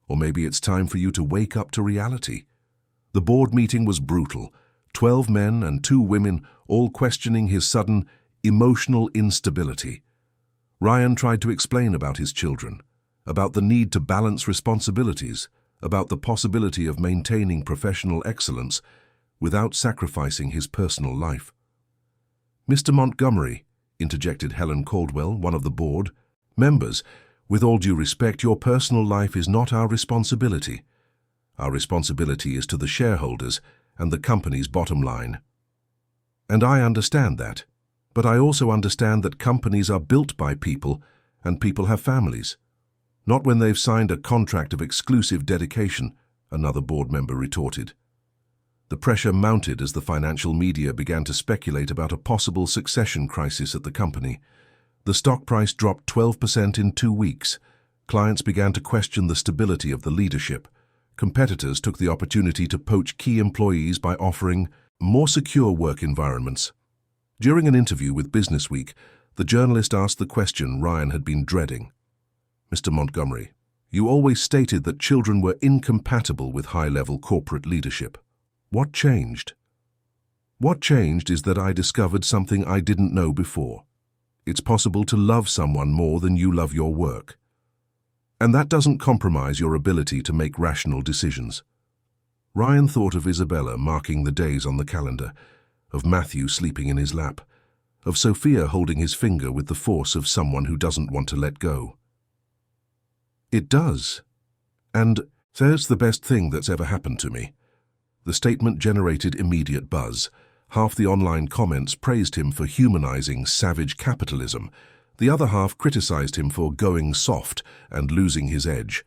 Or maybe it's time for you to wake up to reality. The board meeting was brutal. 12 men and 2 women all questioning his sudden, emotional instability. Ryan tried to explain about his children, about the need to balance responsibilities, about the possibility of maintaining professional excellence without sacrificing his personal life. "Mr. Montgomery," interjected Helen Caldwell, one of the board members, "with all due respect, your personal life is not our responsibility. Our responsibility is to the shareholders and the company's bottom line. And I understand that. But I also understand that companies are built by people, and people have families. Not when they've signed a contract of exclusive dedication," another board member retorted. The pressure mounted as the financial media began to speculate about a possible succession crisis at the company. The stock price dropped 12% in 2 weeks. Clients began to question the stability of the leadership. Competitors took the opportunity to poach key employees by offering more secure work environments. During an interview with Businessweek, the journalist asked the question Ryan had been dreading. "Mr. Montgomery, you always stated that children were incompatible with high-level corporate leadership. What changed?" "What changed is that I discovered something I didn't know before. It's possible to love someone more than you love your work. And that doesn't compromise your ability to make rational decisions." Ryan thought of Isabella marking the days on the calendar, of Matthew sleeping in his lap, of Sophia holding his finger with the force of someone who doesn't want to let go. "It does. And there's the best thing that's ever happened to me." The statement generated immediate buzz. Half the online comments praised him for humanizing savage capitalism. The other half criticized him for going soft and losing his edge.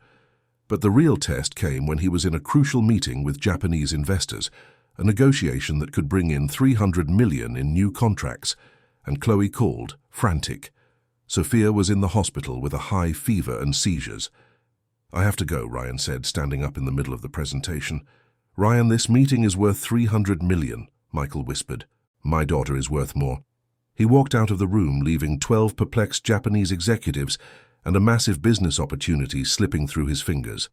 But the real test came when he was in a crucial meeting with Japanese investors, a negotiation that could bring in $300 million in new contracts, and Chloe called, frantic. Sophia was in the hospital with a high fever and seizures. "I have to go," Ryan said, standing up in the middle of the presentation. "Ryan, this meeting is worth $300 million, Michael whispered. "My daughter is worth more." He walked out of the room, leaving 12 perplexed Japanese executives and a massive business opportunity slipping through his fingers.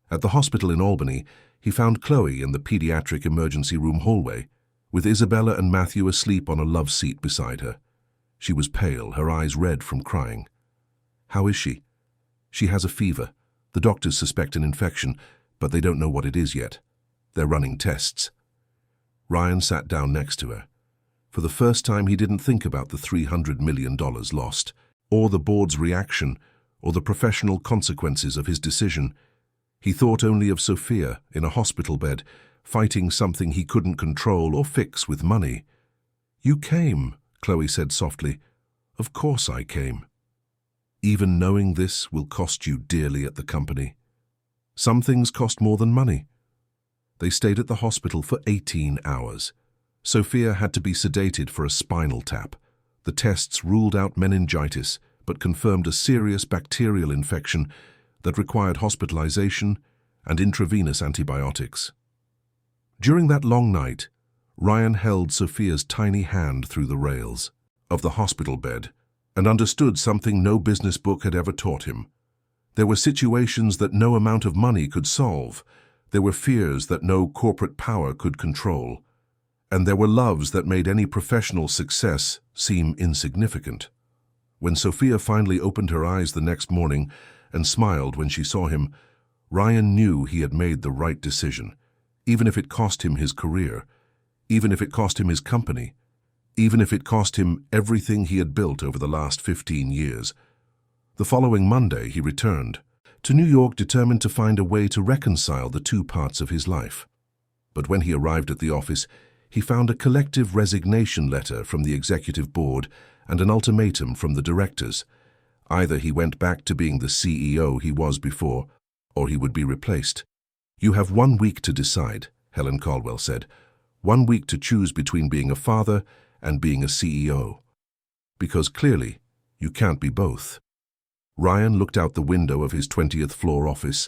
At the hospital in Albany, he found Chloe in the pediatric emergency room hallway, with Isabella and Matthew asleep on a love seat beside her. She was pale, her eyes red from crying. "How is she?" "She has a fever. The doctors suspect an infection, but they don't know what it is yet. They're running tests." Ryan sat down next to her. For the first time, he didn't think about the $300 million lost, or the board's reaction, or the professional consequences of his decision. He thought only of Sophia in a hospital bed, fighting something he couldn't control or fix with money. "You came," Chloe said softly. "Of course I came." "Even knowing this will cost you dearly at the company." "Some things cost more than money." They stayed at the hospital for 18 hours. Sophia had to be sedated for a spinal tap. The tests ruled out meningitis, but confirmed a serious bacterial infection that required hospitalization and intravenous antibiotics. During that long night, Ryan held Sophia's tiny hand through the rails of the hospital bed and understood something no business book had ever taught him. There were situations that no amount of money could solve. There were fears that no corporate power could control. And there were loves that made any professional success seem insignificant. When Sophia finally opened her eyes the next morning and smiled when she saw him, Ryan knew he had made the right decision, even if it cost him his career, even if it cost him his company, even if it cost him everything he had built over the last 15 years. The following Monday, he returned to New York, determined to find a way to reconcile the two parts of his life. But when he arrived at the office, he found a collective resignation letter from the executive board and an ultimatum from the directors. Either he went back to being the CEO he was before, or he would be replaced. "You have 1 week to decide," Helen Caldwell said. 1 week to choose between being a father and being a CEO. Because clearly, you can't be both. Ryan looked out the window of his 20th floor office,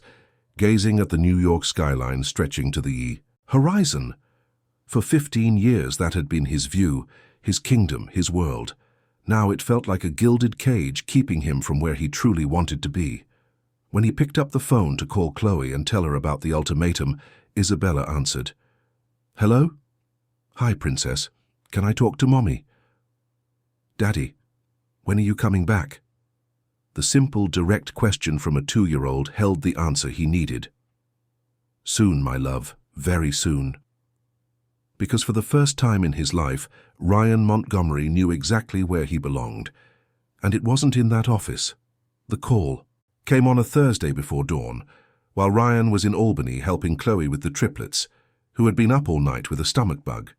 gazing at the New York skyline stretching to the horizon. For 15 years that had been his view, his kingdom, his world. Now it felt like a gilded cage keeping him from where he truly wanted to be. When he picked up the phone to call Chloe and tell her about the ultimatum, Isabella answered. "Hello? Hi, Princess. Can I talk to Mommy?" "Daddy, when are you coming back?" The simple, direct question from a 2-year-old held the answer he needed. "Soon, my love, very soon." Because for the first time in his life, Ryan Montgomery knew exactly where he belonged. And it wasn't in that office. The call came on a Thursday before dawn, while Ryan was in Albany helping Chloe with the triplets, who had been up all night with a stomach bug.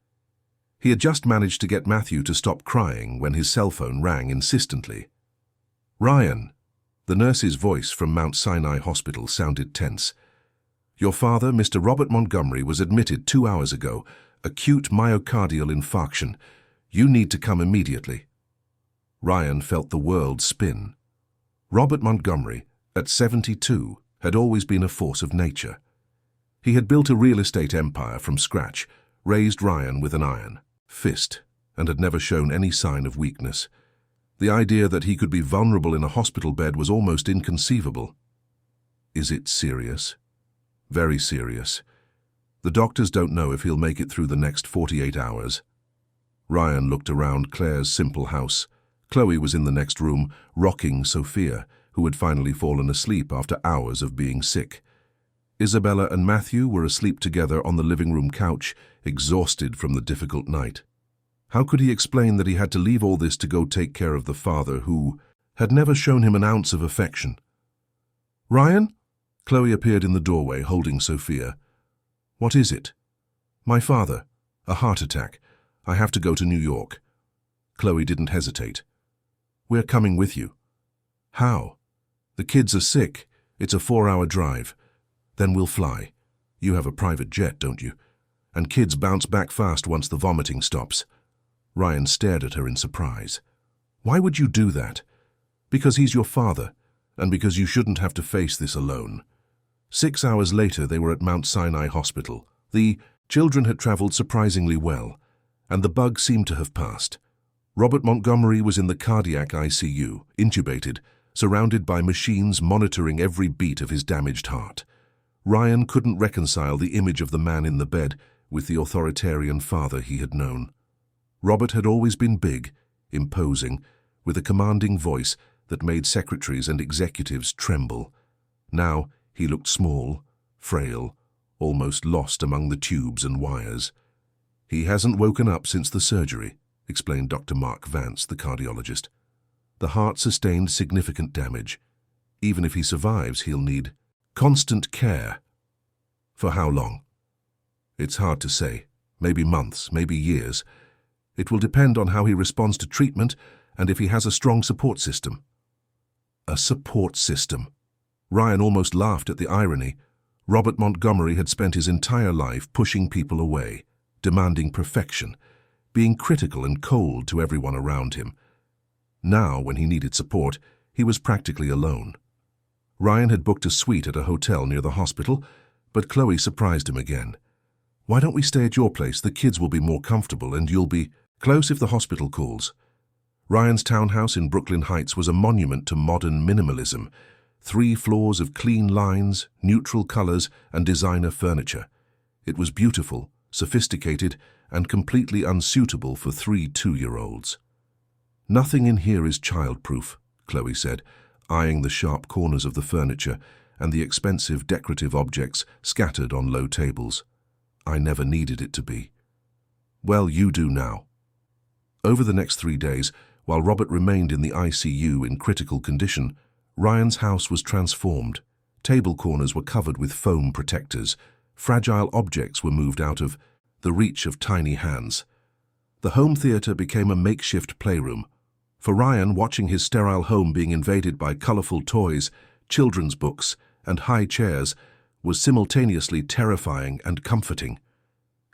He had just managed to get Matthew to stop crying when his cell phone rang insistently. "Ryan," the nurse's voice from Mount Sinai Hospital sounded tense. "Your father, Mr. Robert Montgomery, was admitted 2 hours ago. Acute myocardial infarction. You need to come immediately." Ryan felt the world spin. Robert Montgomery, at 72, had always been a force of nature. He had built a real estate empire from scratch, raised Ryan with an iron fist, and had never shown any sign of weakness. The idea that he could be vulnerable in a hospital bed was almost inconceivable. "Is it serious?" "Very serious. The doctors don't know if he'll make it through the next 48 hours. Ryan looked around Claire's simple house. Chloe was in the next room, rocking Sophia, who had finally fallen asleep after hours of being sick. Isabella and Matthew were asleep together on the living room couch, exhausted from the difficult night. How could he explain that he had to leave all this to go take care of the father who had never shown him an ounce of affection? "Ryan?" Chloe appeared in the doorway, holding Sophia. "What is it?" "My father. A heart attack. I have to go to New York." Chloe didn't hesitate. "We're coming with you." "How?" "The kids are sick. It's a 4-hour drive. Then we'll fly. You have a private jet, don't you? And kids bounce back fast once the vomiting stops." Ryan stared at her in surprise. "Why would you do that?" "Because he's your father, and because you shouldn't have to face this alone." 6 hours later, they were at Mount Sinai Hospital. The children had traveled surprisingly well, and the bug seemed to have passed. Robert Montgomery was in the cardiac ICU, intubated, surrounded by machines monitoring every beat of his damaged heart. Ryan couldn't reconcile the image of the man in the bed with the authoritarian father he had known. Robert had always been big, imposing, with a commanding voice that made secretaries and executives tremble. Now he looked small, frail, almost lost among the tubes and wires. "He hasn't woken up since the surgery," explained Dr. Mark Vance, the cardiologist. "The heart sustained significant damage. Even if he survives, he'll need constant care." "For how long?" "It's hard to say. Maybe months, maybe years. It will depend on how he responds to treatment and if he has a strong support system." A support system. Ryan almost laughed at the irony. Robert Montgomery had spent his entire life pushing people away, demanding perfection, being critical and cold to everyone around him. Now, when he needed support, he was practically alone. Ryan had booked a suite at a hotel near the hospital, but Chloe surprised him again. "Why don't we stay at your place? The kids will be more comfortable and you'll be close if the hospital calls." Ryan's townhouse in Brooklyn Heights was a monument to modern minimalism. 3 floors of clean lines, neutral colors, and designer furniture. It was beautiful, sophisticated, and completely unsuitable for 3 2-year-olds. "Nothing in here is childproof," Chloe said, eyeing the sharp corners of the furniture and the expensive decorative objects scattered on low tables. "I never needed it to be." "Well, you do now." Over the next 3 days, while Robert remained in the ICU in critical condition, Ryan's house was transformed. Table corners were covered with foam protectors. Fragile objects were moved out of the reach of tiny hands. The home theater became a makeshift playroom. For Ryan, watching his sterile home being invaded by colorful toys, children's books, and high chairs was simultaneously terrifying and comforting.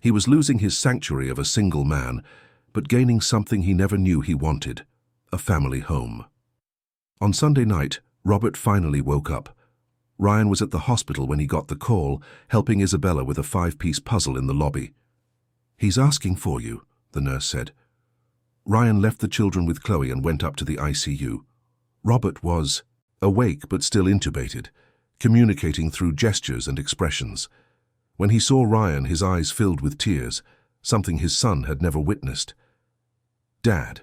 He was losing his sanctuary of a single man, but gaining something he never knew he wanted, a family home. On Sunday night, Robert finally woke up. Ryan was at the hospital when he got the call, helping Isabella with a 5-piece puzzle in the lobby. "He's asking for you," the nurse said. Ryan left the children with Chloe and went up to the ICU. Robert was awake but still intubated, communicating through gestures and expressions. When he saw Ryan, his eyes filled with tears, something his son had never witnessed. "Dad."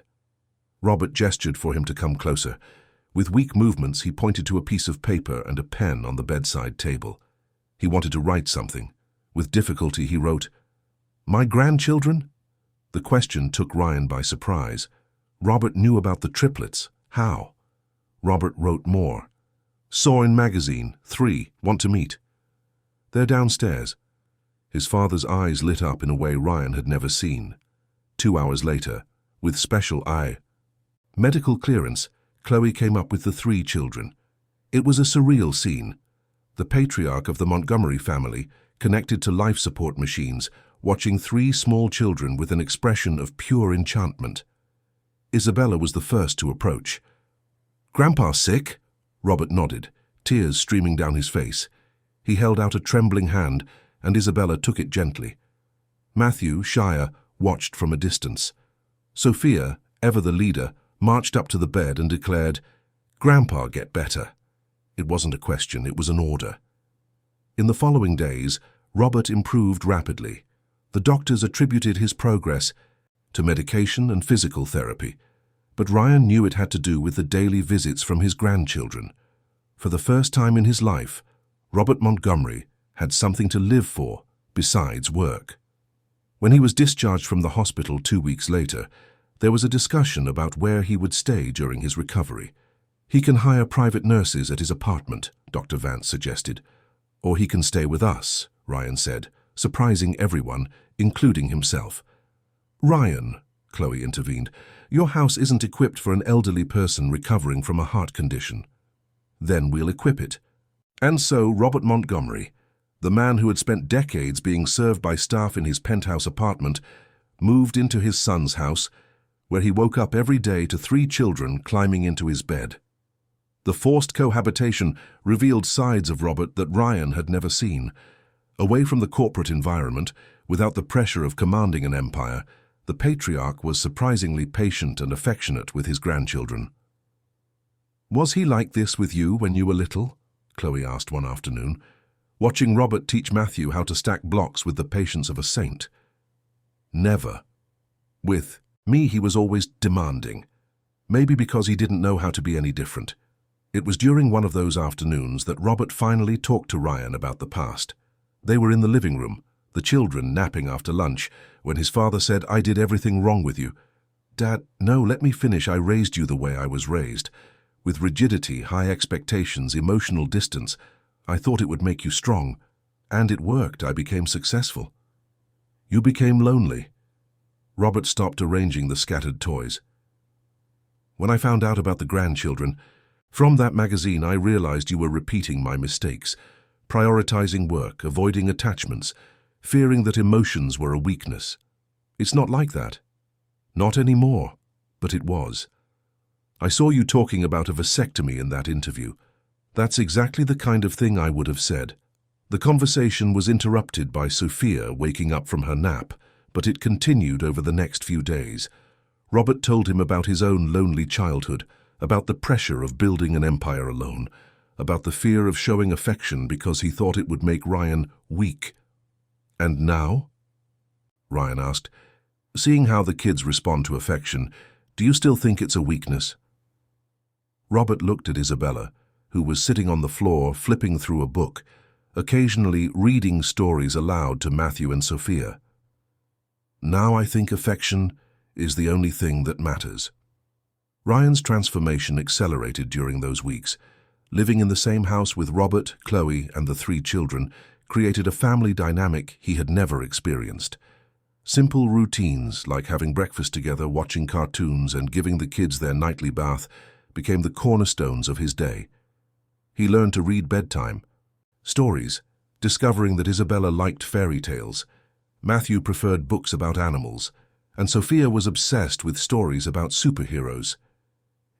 Robert gestured for him to come closer. With weak movements, he pointed to a piece of paper and a pen on the bedside table. He wanted to write something. With difficulty, he wrote, "My grandchildren?" The question took Ryan by surprise. Robert knew about the triplets. How? Robert wrote more. "Saw in magazine. 3. Want to meet." "They're downstairs." His father's eyes lit up in a way Ryan had never seen. 2 hours later, with special medical clearance, Chloe came up with the 3 children. It was a surreal scene. The patriarch of the Montgomery family, connected to life support machines, watching 3 small children with an expression of pure enchantment. Isabella was the first to approach. "Grandpa sick?" Robert nodded, tears streaming down his face. He held out a trembling hand, and Isabella took it gently. Matthew, shyer, watched from a distance. Sophia, ever the leader, marched up to the bed and declared, "Grandpa, get better." It wasn't a question, it was an order. In the following days, Robert improved rapidly. The doctors attributed his progress to medication and physical therapy, but Ryan knew it had to do with the daily visits from his grandchildren. For the first time in his life, Robert Montgomery had something to live for besides work. When he was discharged from the hospital 2 weeks later, there was a discussion about where he would stay during his recovery. "He can hire private nurses at his apartment," Dr. Vance suggested. "Or he can stay with us," Ryan said, surprising everyone, including himself. "Ryan," Chloe intervened, "your house isn't equipped for an elderly person recovering from a heart condition." "Then we'll equip it." And so Robert Montgomery, the man who had spent decades being served by staff in his penthouse apartment, moved into his son's house, where he woke up every day to 3 children climbing into his bed. The forced cohabitation revealed sides of Robert that Ryan had never seen. Away from the corporate environment, without the pressure of commanding an empire, the patriarch was surprisingly patient and affectionate with his grandchildren. "Was he like this with you when you were little?" Chloe asked one afternoon, watching Robert teach Matthew how to stack blocks with the patience of a saint. "Never. With me, he was always demanding. Maybe because he didn't know how to be any different." It was during one of those afternoons that Robert finally talked to Ryan about the past. They were in the living room, the children napping after lunch, when his father said, "I did everything wrong with you." "Dad, no, let me finish. I raised you the way I was raised. With rigidity, high expectations, emotional distance. I thought it would make you strong. And it worked. I became successful." "You became lonely." Robert stopped arranging the scattered toys. "When I found out about the grandchildren, from that magazine I realized you were repeating my mistakes, prioritizing work, avoiding attachments, fearing that emotions were a weakness. It's not like that. Not anymore, but it was. I saw you talking about a vasectomy in that interview. That's exactly the kind of thing I would have said." The conversation was interrupted by Sophia waking up from her nap, but it continued over the next few days. Robert told him about his own lonely childhood, about the pressure of building an empire alone, about the fear of showing affection because he thought it would make Ryan weak. "And now?" Ryan asked. "Seeing how the kids respond to affection, do you still think it's a weakness?" Robert looked at Isabella, who was sitting on the floor flipping through a book, occasionally reading stories aloud to Matthew and Sophia. "Now I think affection is the only thing that matters." Ryan's transformation accelerated during those weeks. Living in the same house with Robert, Chloe, and the 3 children created a family dynamic he had never experienced. Simple routines like having breakfast together, watching cartoons, and giving the kids their nightly bath became the cornerstones of his day. He learned to read bedtime stories, discovering that Isabella liked fairy tales. Matthew preferred books about animals, and Sophia was obsessed with stories about superheroes.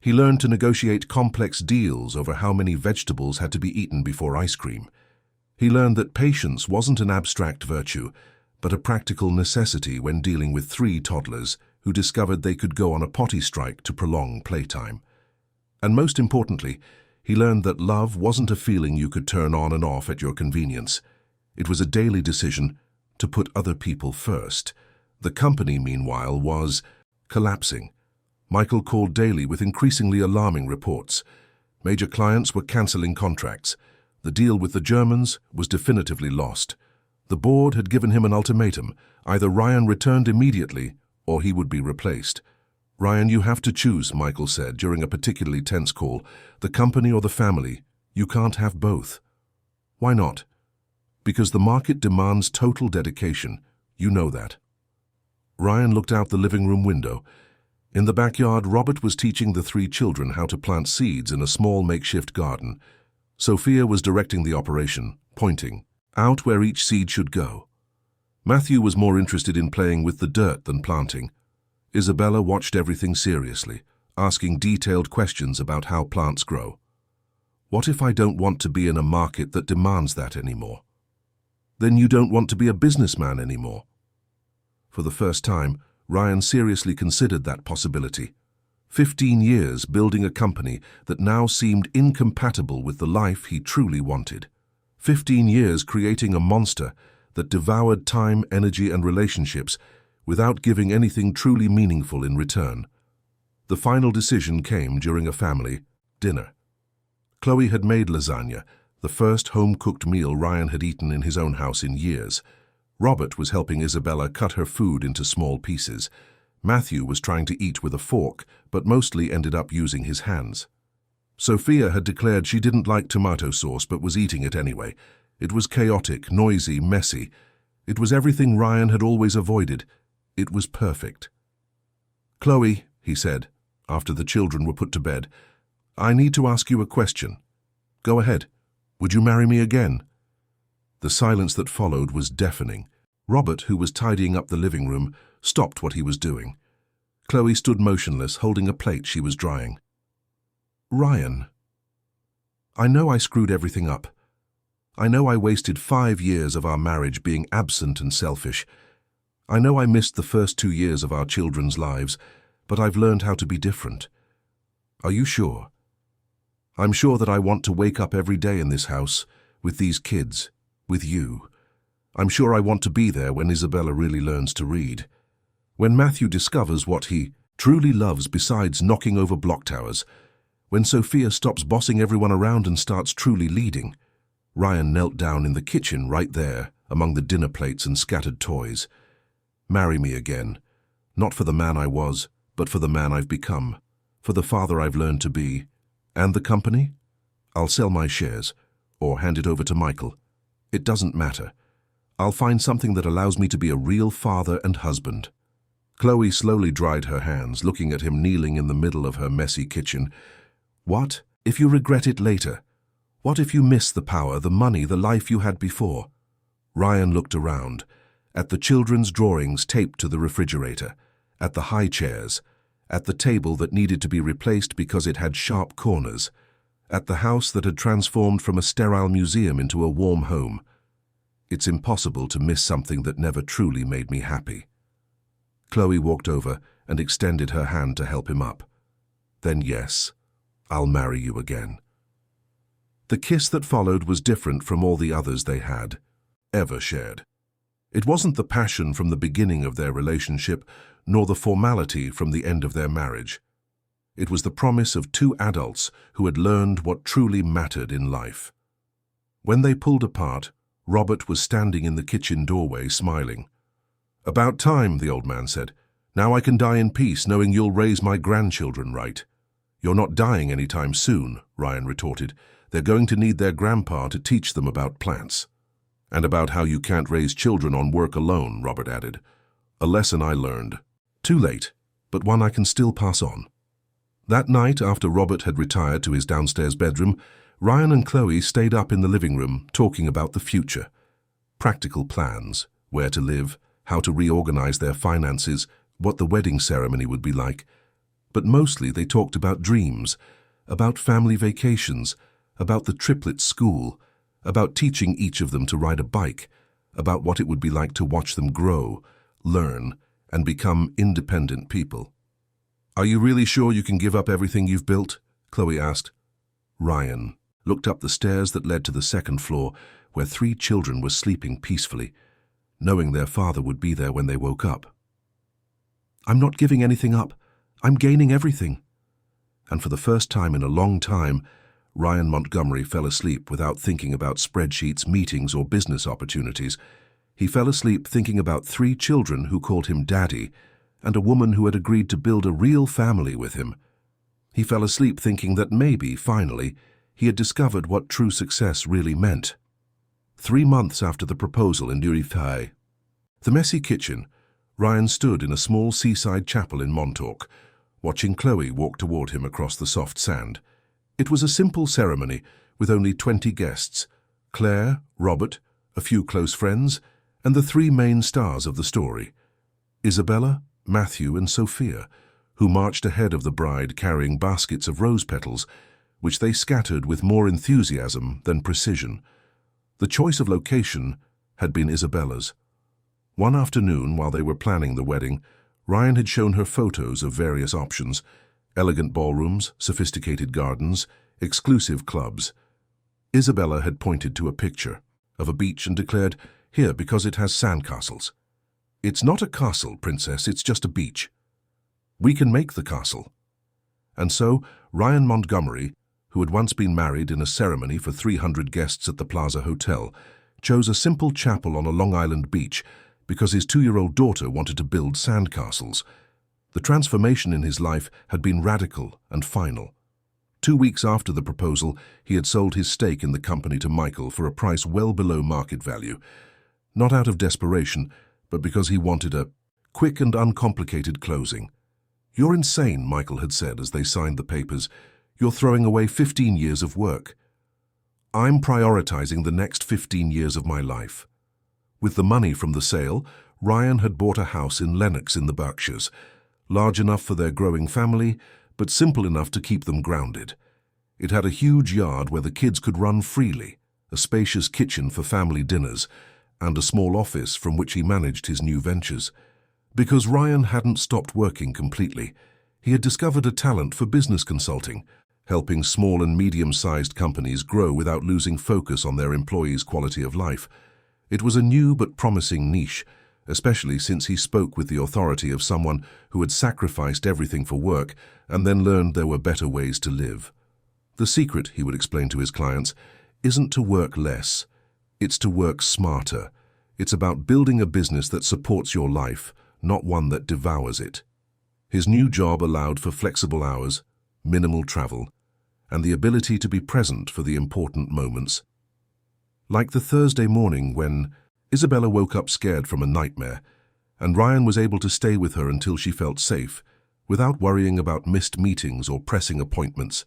He learned to negotiate complex deals over how many vegetables had to be eaten before ice cream. He learned that patience wasn't an abstract virtue, but a practical necessity when dealing with 3 toddlers who discovered they could go on a potty strike to prolong playtime. And most importantly, he learned that love wasn't a feeling you could turn on and off at your convenience. It was a daily decision to put other people first. The company, meanwhile, was collapsing. Michael called daily with increasingly alarming reports. Major clients were cancelling contracts. The deal with the Germans was definitively lost. The board had given him an ultimatum. Either Ryan returned immediately or he would be replaced. "Ryan, you have to choose," Michael said during a particularly tense call. "The company or the family. You can't have both." "Why not?" "Because the market demands total dedication. You know that." Ryan looked out the living room window. In the backyard, Robert was teaching the 3 children how to plant seeds in a small makeshift garden. Sophia was directing the operation, pointing out where each seed should go. Matthew was more interested in playing with the dirt than planting. Isabella watched everything seriously, asking detailed questions about how plants grow. "What if I don't want to be in a market that demands that anymore?" "Then you don't want to be a businessman anymore." For the first time, Ryan seriously considered that possibility. 15 years building a company that now seemed incompatible with the life he truly wanted. 15 years creating a monster that devoured time, energy, and relationships without giving anything truly meaningful in return. The final decision came during a family dinner. Chloe had made lasagna, the first home-cooked meal Ryan had eaten in his own house in years. Robert was helping Isabella cut her food into small pieces. Matthew was trying to eat with a fork, but mostly ended up using his hands. Sophia had declared she didn't like tomato sauce but was eating it anyway. It was chaotic, noisy, messy. It was everything Ryan had always avoided. It was perfect. "Chloe," he said, after the children were put to bed, "I need to ask you a question." "Go ahead. Would you marry me again?" The silence that followed was deafening. Robert, who was tidying up the living room, stopped what he was doing. Chloe stood motionless, holding a plate she was drying. "Ryan, I know I screwed everything up. I know I wasted 5 years of our marriage being absent and selfish. I know I missed the first 2 years of our children's lives, but I've learned how to be different. Are you sure? I'm sure that I want to wake up every day in this house, with these kids, with you. I'm sure I want to be there when Isabella really learns to read. When Matthew discovers what he truly loves besides knocking over block towers. When Sophia stops bossing everyone around and starts truly leading." Ryan knelt down in the kitchen right there, among the dinner plates and scattered toys. "Marry me again. Not for the man I was, but for the man I've become. For the father I've learned to be. And the company? I'll sell my shares, or hand it over to Michael. It doesn't matter. I'll find something that allows me to be a real father and husband." Chloe slowly dried her hands, looking at him kneeling in the middle of her messy kitchen. "What if you regret it later? What if you miss the power, the money, the life you had before?" Ryan looked around, at the children's drawings taped to the refrigerator, at the high chairs, at the table that needed to be replaced because it had sharp corners, at the house that had transformed from a sterile museum into a warm home. "It's impossible to miss something that never truly made me happy." Chloe walked over and extended her hand to help him up. "Then yes, I'll marry you again." The kiss that followed was different from all the others they had ever shared. It wasn't the passion from the beginning of their relationship, nor the formality from the end of their marriage. It was the promise of 2 adults who had learned what truly mattered in life. When they pulled apart, Robert was standing in the kitchen doorway, smiling. "About time," the old man said. "Now I can die in peace, knowing you'll raise my grandchildren right." "You're not dying anytime soon," Ryan retorted. "They're going to need their grandpa to teach them about plants." "And about how you can't raise children on work alone," Robert added. A lesson I learned. Too late, but one I can still pass on. That night, after Robert had retired to his downstairs bedroom, Ryan and Chloe stayed up in the living room talking about the future. Practical plans, where to live, how to reorganize their finances, what the wedding ceremony would be like. But mostly they talked about dreams, about family vacations, about the Triplets school, about teaching each of them to ride a bike, about what it would be like to watch them grow, learn, and become independent people. "Are you really sure you can give up everything you've built?" Chloe asked. Ryan looked up the stairs that led to the second floor, where 3 children were sleeping peacefully, knowing their father would be there when they woke up. "I'm not giving anything up. I'm gaining everything." And for the first time in a long time, Ryan Montgomery fell asleep without thinking about spreadsheets, meetings, or business opportunities. He fell asleep thinking about 3 children who called him Daddy, and a woman who had agreed to build a real family with him. He fell asleep thinking that maybe, finally, he had discovered what true success really meant. 3 months after the proposal in Nurifai, the messy kitchen, Ryan stood in a small seaside chapel in Montauk, watching Chloe walk toward him across the soft sand. It was a simple ceremony with only 20 guests: Claire, Robert, a few close friends, and the 3 main stars of the story, Isabella, Matthew, and Sophia, who marched ahead of the bride carrying baskets of rose petals, which they scattered with more enthusiasm than precision. The choice of location had been Isabella's. One afternoon, while they were planning the wedding, Ryan had shown her photos of various options: elegant ballrooms, sophisticated gardens, exclusive clubs. Isabella had pointed to a picture of a beach and declared, "Here, because it has sandcastles." "It's not a castle, princess, it's just a beach." "We can make the castle." And so Ryan Montgomery, who had once been married in a ceremony for 300 guests at the Plaza Hotel, chose a simple chapel on a Long Island beach because his 2-year-old daughter wanted to build sandcastles. The transformation in his life had been radical and final. 2 weeks after the proposal, he had sold his stake in the company to Michael for a price well below market value, not out of desperation, but because he wanted a quick and uncomplicated closing. "You're insane," Michael had said as they signed the papers. "You're throwing away 15 years of work." "I'm prioritizing the next 15 years of my life." With the money from the sale, Ryan had bought a house in Lenox in the Berkshires, large enough for their growing family, but simple enough to keep them grounded. It had a huge yard where the kids could run freely, a spacious kitchen for family dinners, and a small office from which he managed his new ventures. Because Ryan hadn't stopped working completely, he had discovered a talent for business consulting, helping small and medium-sized companies grow without losing focus on their employees' quality of life. It was a new but promising niche, especially since he spoke with the authority of someone who had sacrificed everything for work and then learned there were better ways to live. The secret, he would explain to his clients, isn't to work less. It's to work smarter. It's about building a business that supports your life, not one that devours it. His new job allowed for flexible hours, minimal travel, and the ability to be present for the important moments. Like the Thursday morning when Isabella woke up scared from a nightmare, and Ryan was able to stay with her until she felt safe, without worrying about missed meetings or pressing appointments.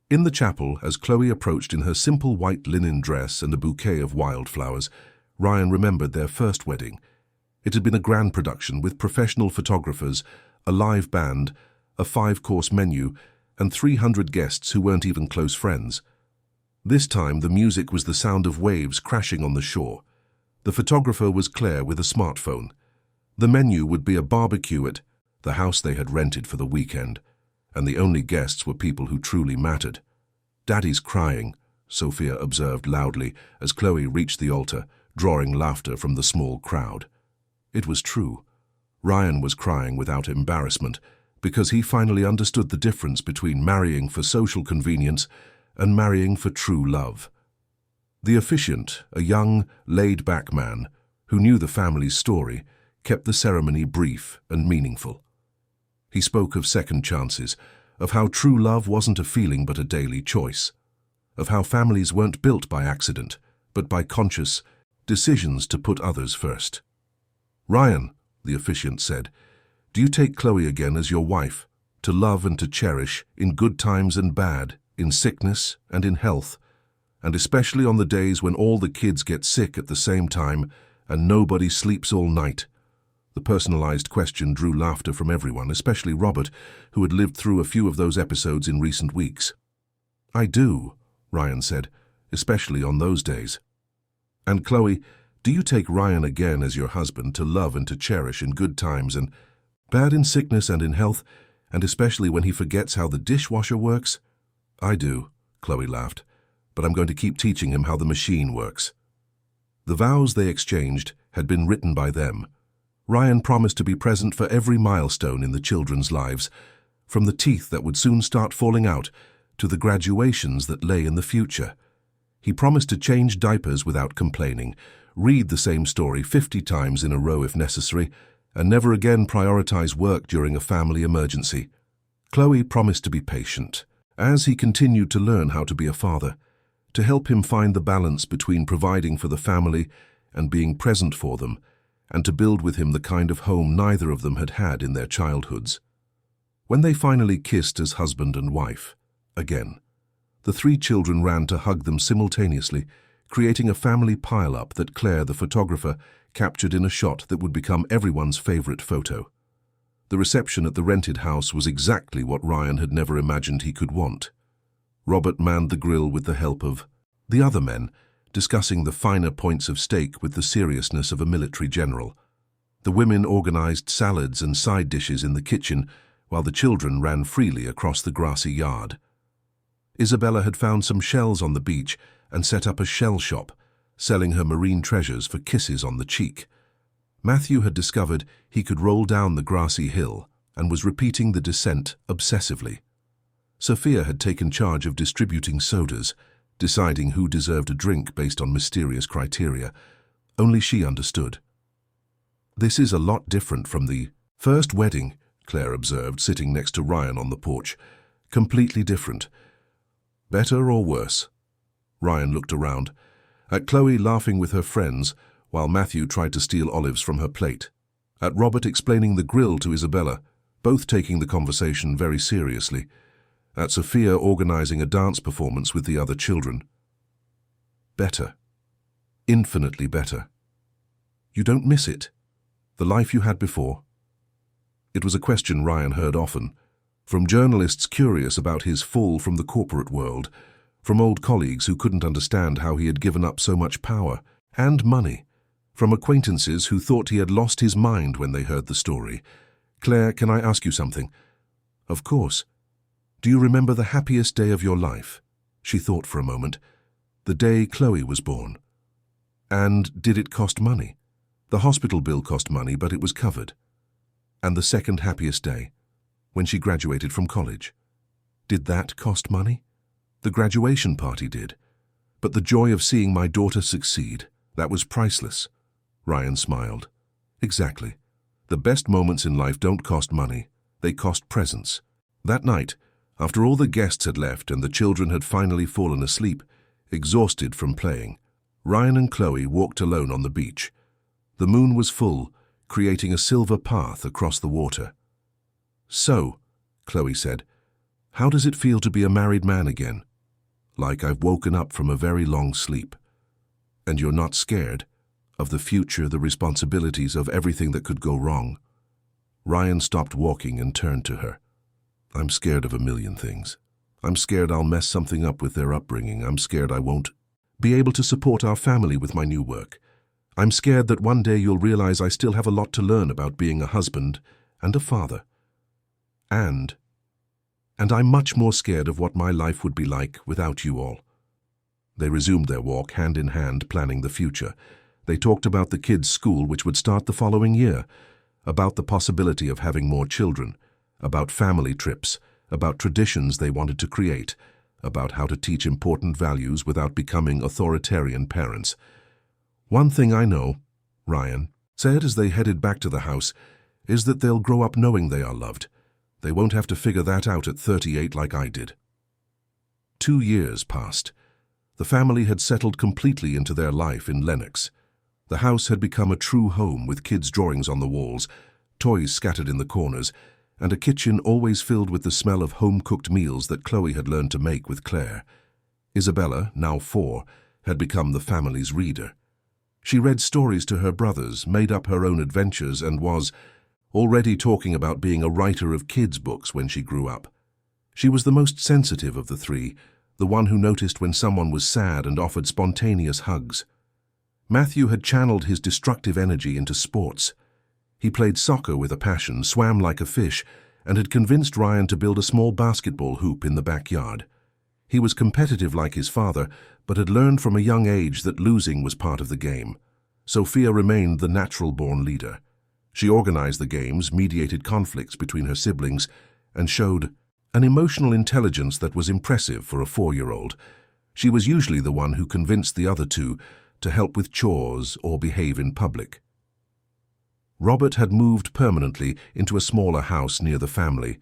In the chapel, as Chloe approached in her simple white linen dress and a bouquet of wildflowers, Ryan remembered their first wedding. It had been a grand production with professional photographers, a live band, a 5-course menu, and 300 guests who weren't even close friends. This time, the music was the sound of waves crashing on the shore. The photographer was Claire with a smartphone. The menu would be a barbecue at the house they had rented for the weekend, and the only guests were people who truly mattered. "Daddy's crying," Sophia observed loudly as Chloe reached the altar, drawing laughter from the small crowd. It was true. Ryan was crying without embarrassment, because he finally understood the difference between marrying for social convenience and marrying for true love. The officiant, a young, laid-back man who knew the family's story, kept the ceremony brief and meaningful. He spoke of second chances, of how true love wasn't a feeling but a daily choice, of how families weren't built by accident, but by conscious decisions to put others first. "Ryan," the officiant said. "Do you take Chloe again as your wife, to love and to cherish, in good times and bad, in sickness and in health, and especially on the days when all the kids get sick at the same time and nobody sleeps all night?" The personalized question drew laughter from everyone, especially Robert, who had lived through a few of those episodes in recent weeks. "I do," Ryan said, "especially on those days." "And Chloe, do you take Ryan again as your husband to love and to cherish in good times and bad, in sickness and in health, and especially when he forgets how the dishwasher works?" "I do," Chloe laughed, "but I'm going to keep teaching him how the machine works." The vows they exchanged had been written by them. Ryan promised to be present for every milestone in the children's lives, from the teeth that would soon start falling out to the graduations that lay in the future. He promised to change diapers without complaining, read the same story 50 times in a row if necessary, and never again prioritize work during a family emergency. Chloe promised to be patient, as he continued to learn how to be a father, to help him find the balance between providing for the family and being present for them, and to build with him the kind of home neither of them had had in their childhoods. When they finally kissed as husband and wife, again, the 3 children ran to hug them simultaneously, creating a family pile-up that Claire, the photographer, captured in a shot that would become everyone's favorite photo. The reception at the rented house was exactly what Ryan had never imagined he could want. Robert manned the grill with the help of the other men, discussing the finer points of steak with the seriousness of a military general. The women organized salads and side dishes in the kitchen, while the children ran freely across the grassy yard. Isabella had found some shells on the beach and set up a shell shop, selling her marine treasures for kisses on the cheek. Matthew had discovered he could roll down the grassy hill and was repeating the descent obsessively. Sophia had taken charge of distributing sodas, deciding who deserved a drink based on mysterious criteria. Only she understood. "This is a lot different from the first wedding," Claire observed, sitting next to Ryan on the porch. "Completely different. Better or worse?" Ryan looked around, at Chloe laughing with her friends, while Matthew tried to steal olives from her plate, at Robert explaining the grill to Isabella, both taking the conversation very seriously, at Sophia organizing a dance performance with the other children. Better. Infinitely better. You don't miss it? The life you had before? It was a question Ryan heard often, from journalists curious about his fall from the corporate world, from old colleagues who couldn't understand how he had given up so much power and money, from acquaintances who thought he had lost his mind when they heard the story. "Claire, can I ask you something?" "Of course." "Do you remember the happiest day of your life?" She thought for a moment. "The day Chloe was born." "And did it cost money?" "The hospital bill cost money, but it was covered." "And the second happiest day, when she graduated from college? Did that cost money?" "The graduation party did. But the joy of seeing my daughter succeed, that was priceless." Ryan smiled. "Exactly. The best moments in life don't cost money. They cost presence." That night, after all the guests had left and the children had finally fallen asleep, exhausted from playing, Ryan and Chloe walked alone on the beach. The moon was full, creating a silver path across the water. "So," Chloe said, "how does it feel to be a married man again?" "Like I've woken up from a very long sleep." "And you're not scared? Of the future, the responsibilities of everything that could go wrong?" Ryan stopped walking and turned to her. "I'm scared of a million things. I'm scared I'll mess something up with their upbringing. I'm scared I won't be able to support our family with my new work. I'm scared that one day you'll realize I still have a lot to learn about being a husband and a father. And I'm much more scared of what my life would be like without you all." They resumed their walk, hand in hand, planning the future. They talked about the kids' school, which would start the following year, about the possibility of having more children, about family trips, about traditions they wanted to create, about how to teach important values without becoming authoritarian parents. "One thing I know," Ryan said as they headed back to the house, "is that they'll grow up knowing they are loved. They won't have to figure that out at 38 like I did." 2 years passed. The family had settled completely into their life in Lenox. The house had become a true home with kids' drawings on the walls, toys scattered in the corners, and a kitchen always filled with the smell of home-cooked meals that Chloe had learned to make with Claire. Isabella, now 4, had become the family's reader. She read stories to her brothers, made up her own adventures, and was already talking about being a writer of kids' books when she grew up. She was the most sensitive of the 3, the one who noticed when someone was sad and offered spontaneous hugs. Matthew had channeled his destructive energy into sports. He played soccer with a passion, swam like a fish, and had convinced Ryan to build a small basketball hoop in the backyard. He was competitive like his father, but had learned from a young age that losing was part of the game. Sophia remained the natural-born leader. She organized the games, mediated conflicts between her siblings, and showed an emotional intelligence that was impressive for a 4-year-old. She was usually the one who convinced the other 2 to help with chores or behave in public. Robert had moved permanently into a smaller house near the family.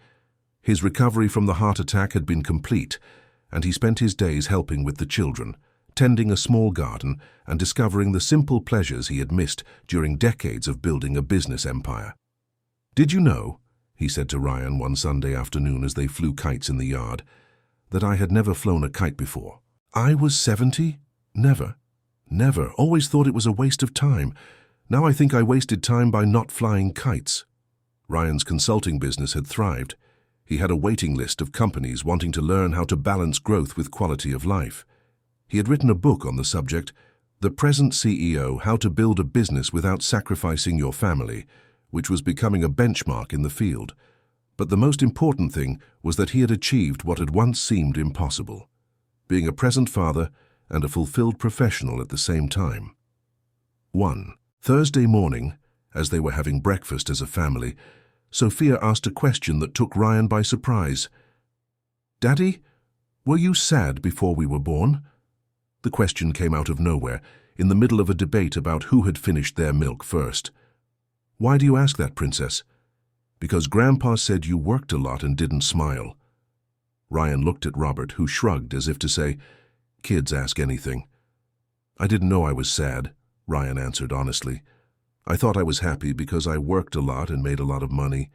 His recovery from the heart attack had been complete, and he spent his days helping with the children, tending a small garden and discovering the simple pleasures he had missed during decades of building a business empire. "Did you know," he said to Ryan one Sunday afternoon as they flew kites in the yard, "that I had never flown a kite before? I was 70? Never. Never. Always thought it was a waste of time. Now I think I wasted time by not flying kites." Ryan's consulting business had thrived. He had a waiting list of companies wanting to learn how to balance growth with quality of life. He had written a book on the subject, The Present CEO: How to Build a Business Without Sacrificing Your Family, which was becoming a benchmark in the field. But the most important thing was that he had achieved what had once seemed impossible: being a present father and a fulfilled professional at the same time. 1. Thursday morning, as they were having breakfast as a family, Sophia asked a question that took Ryan by surprise. "Daddy, were you sad before we were born?" The question came out of nowhere, in the middle of a debate about who had finished their milk first. "Why do you ask that, Princess?" "Because Grandpa said you worked a lot and didn't smile." Ryan looked at Robert, who shrugged as if to say, "Kids ask anything." "I didn't know I was sad," Ryan answered honestly. "I thought I was happy because I worked a lot and made a lot of money.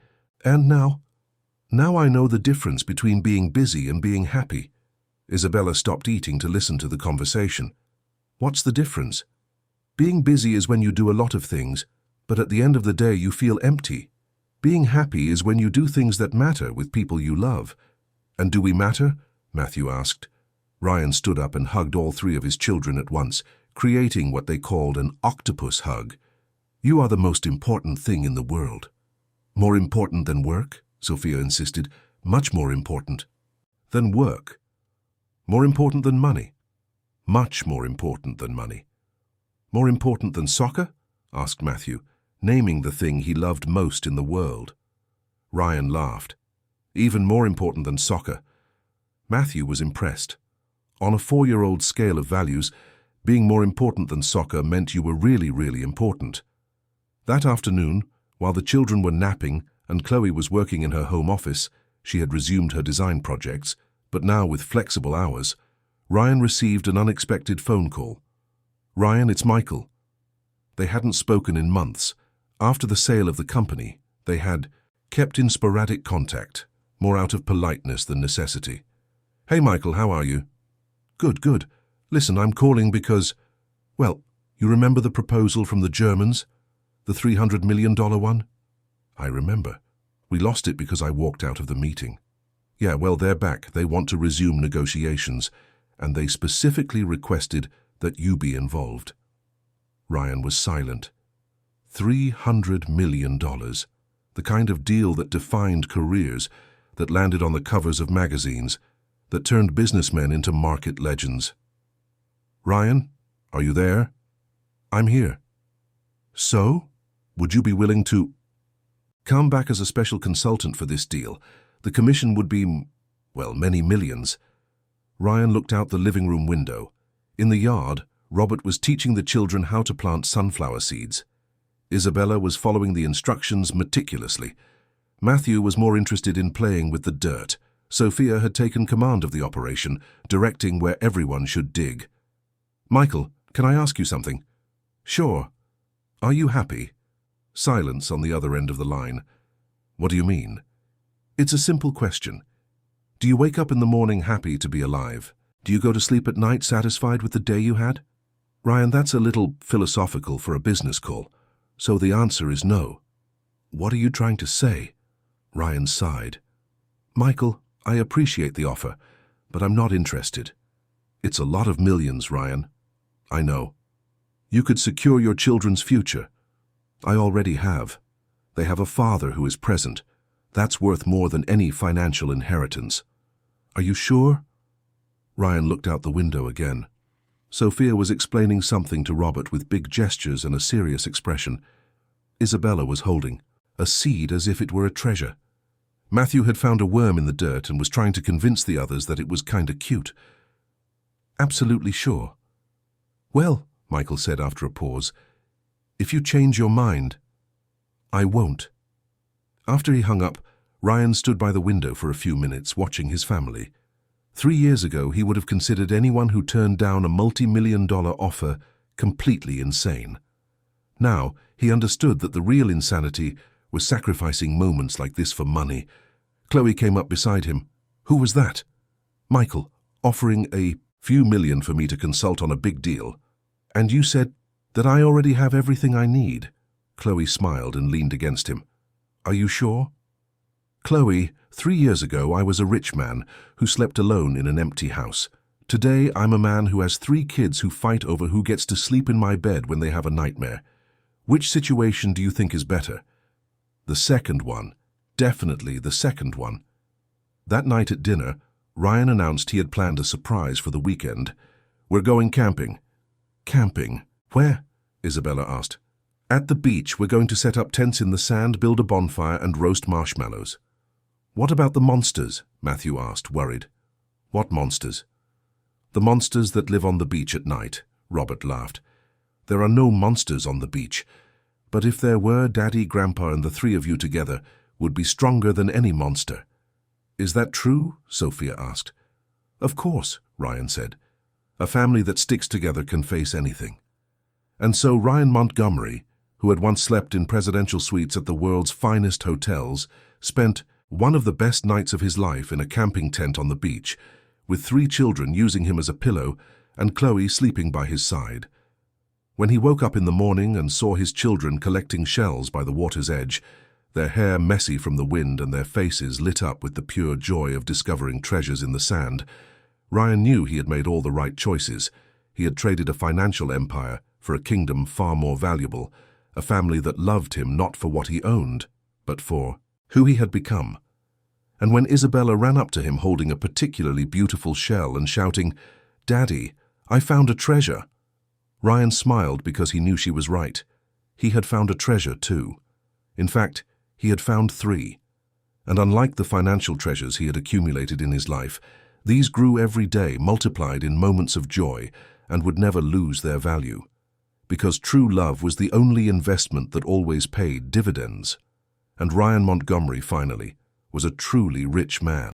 And now I know the difference between being busy and being happy." Isabella stopped eating to listen to the conversation. "What's the difference?" "Being busy is when you do a lot of things, but at the end of the day you feel empty. Being happy is when you do things that matter with people you love." "And do we matter?" Matthew asked. Ryan stood up and hugged all 3 of his children at once, creating what they called an octopus hug. "You are the most important thing in the world." "More important than work?" Sophia insisted. "Much more important." "Than work?" "More important than money?" "Much more important than money." "More important than soccer?" asked Matthew, naming the thing he loved most in the world. Ryan laughed. "Even more important than soccer." Matthew was impressed. On a 4-year-old scale of values, being more important than soccer meant you were really, really important. That afternoon, while the children were napping and Chloe was working in her home office, she had resumed her design projects, but now with flexible hours, Ryan received an unexpected phone call. "Ryan, it's Michael." They hadn't spoken in months. After the sale of the company, they had kept in sporadic contact, more out of politeness than necessity. "Hey, Michael, how are you?" "Good, good. Listen, I'm calling because, well, you remember the proposal from the Germans? The $300 million one?" "I remember. We lost it because I walked out of the meeting." "Yeah, well, they're back. They want to resume negotiations, and they specifically requested that you be involved." Ryan was silent. $300 million. The kind of deal that defined careers, that landed on the covers of magazines, that turned businessmen into market legends. "Ryan, are you there?" "I'm here." "So? Would you be willing to come back as a special consultant for this deal? The commission would be, well, many millions." Ryan looked out the living room window. In the yard, Robert was teaching the children how to plant sunflower seeds. Isabella was following the instructions meticulously. Matthew was more interested in playing with the dirt. Sophia had taken command of the operation, directing where everyone should dig. "Michael, can I ask you something?" "Sure." Are you happy? Silence on the other end of the line. What do you mean? It's a simple question. Do you wake up in the morning happy to be alive? Do you go to sleep at night satisfied with the day you had? Ryan, that's a little philosophical for a business call, so the answer is no. What are you trying to say? Ryan sighed. Michael, I appreciate the offer, but I'm not interested. It's a lot of millions, Ryan. I know. You could secure your children's future. I already have. They have a father who is present. That's worth more than any financial inheritance. Are you sure? Ryan looked out the window again. Sophia was explaining something to Robert with big gestures and a serious expression. Isabella was holding a seed as if it were a treasure. Matthew had found a worm in the dirt and was trying to convince the others that it was kinda cute. Absolutely sure. Well, Michael said after a pause, if you change your mind, I won't. After he hung up, Ryan stood by the window for a few minutes watching his family. 3 years ago, he would have considered anyone who turned down a multi-million-dollar offer completely insane. Now, he understood that the real insanity was sacrificing moments like this for money. Chloe came up beside him. Who was that? Michael, offering a few million for me to consult on a big deal. And you said that I already have everything I need. Chloe smiled and leaned against him. Are you sure? Chloe, 3 years ago I was a rich man who slept alone in an empty house. Today I'm a man who has 3 kids who fight over who gets to sleep in my bed when they have a nightmare. Which situation do you think is better? The second one. Definitely the second one. That night at dinner, Ryan announced he had planned a surprise for the weekend. We're going camping. Camping? Where? Isabella asked. At the beach. We're going to set up tents in the sand, build a bonfire, and roast marshmallows. What about the monsters? Matthew asked, worried. What monsters? The monsters that live on the beach at night, Robert laughed. There are no monsters on the beach. But if there were, Daddy, Grandpa, and the 3 of you together would be stronger than any monster. Is that true? Sophia asked. Of course, Ryan said. A family that sticks together can face anything. And so Ryan Montgomery, who had once slept in presidential suites at the world's finest hotels, spent one of the best nights of his life in a camping tent on the beach, with 3 children using him as a pillow and Chloe sleeping by his side. When he woke up in the morning and saw his children collecting shells by the water's edge, their hair messy from the wind and their faces lit up with the pure joy of discovering treasures in the sand, Ryan knew he had made all the right choices. He had traded a financial empire for a kingdom far more valuable, a family that loved him not for what he owned, but for who he had become. And when Isabella ran up to him holding a particularly beautiful shell and shouting, "Daddy, I found a treasure," Ryan smiled because he knew she was right. He had found a treasure too. In fact, he had found 3. And unlike the financial treasures he had accumulated in his life, these grew every day, multiplied in moments of joy, and would never lose their value. Because true love was the only investment that always paid dividends. And Ryan Montgomery, finally, was a truly rich man.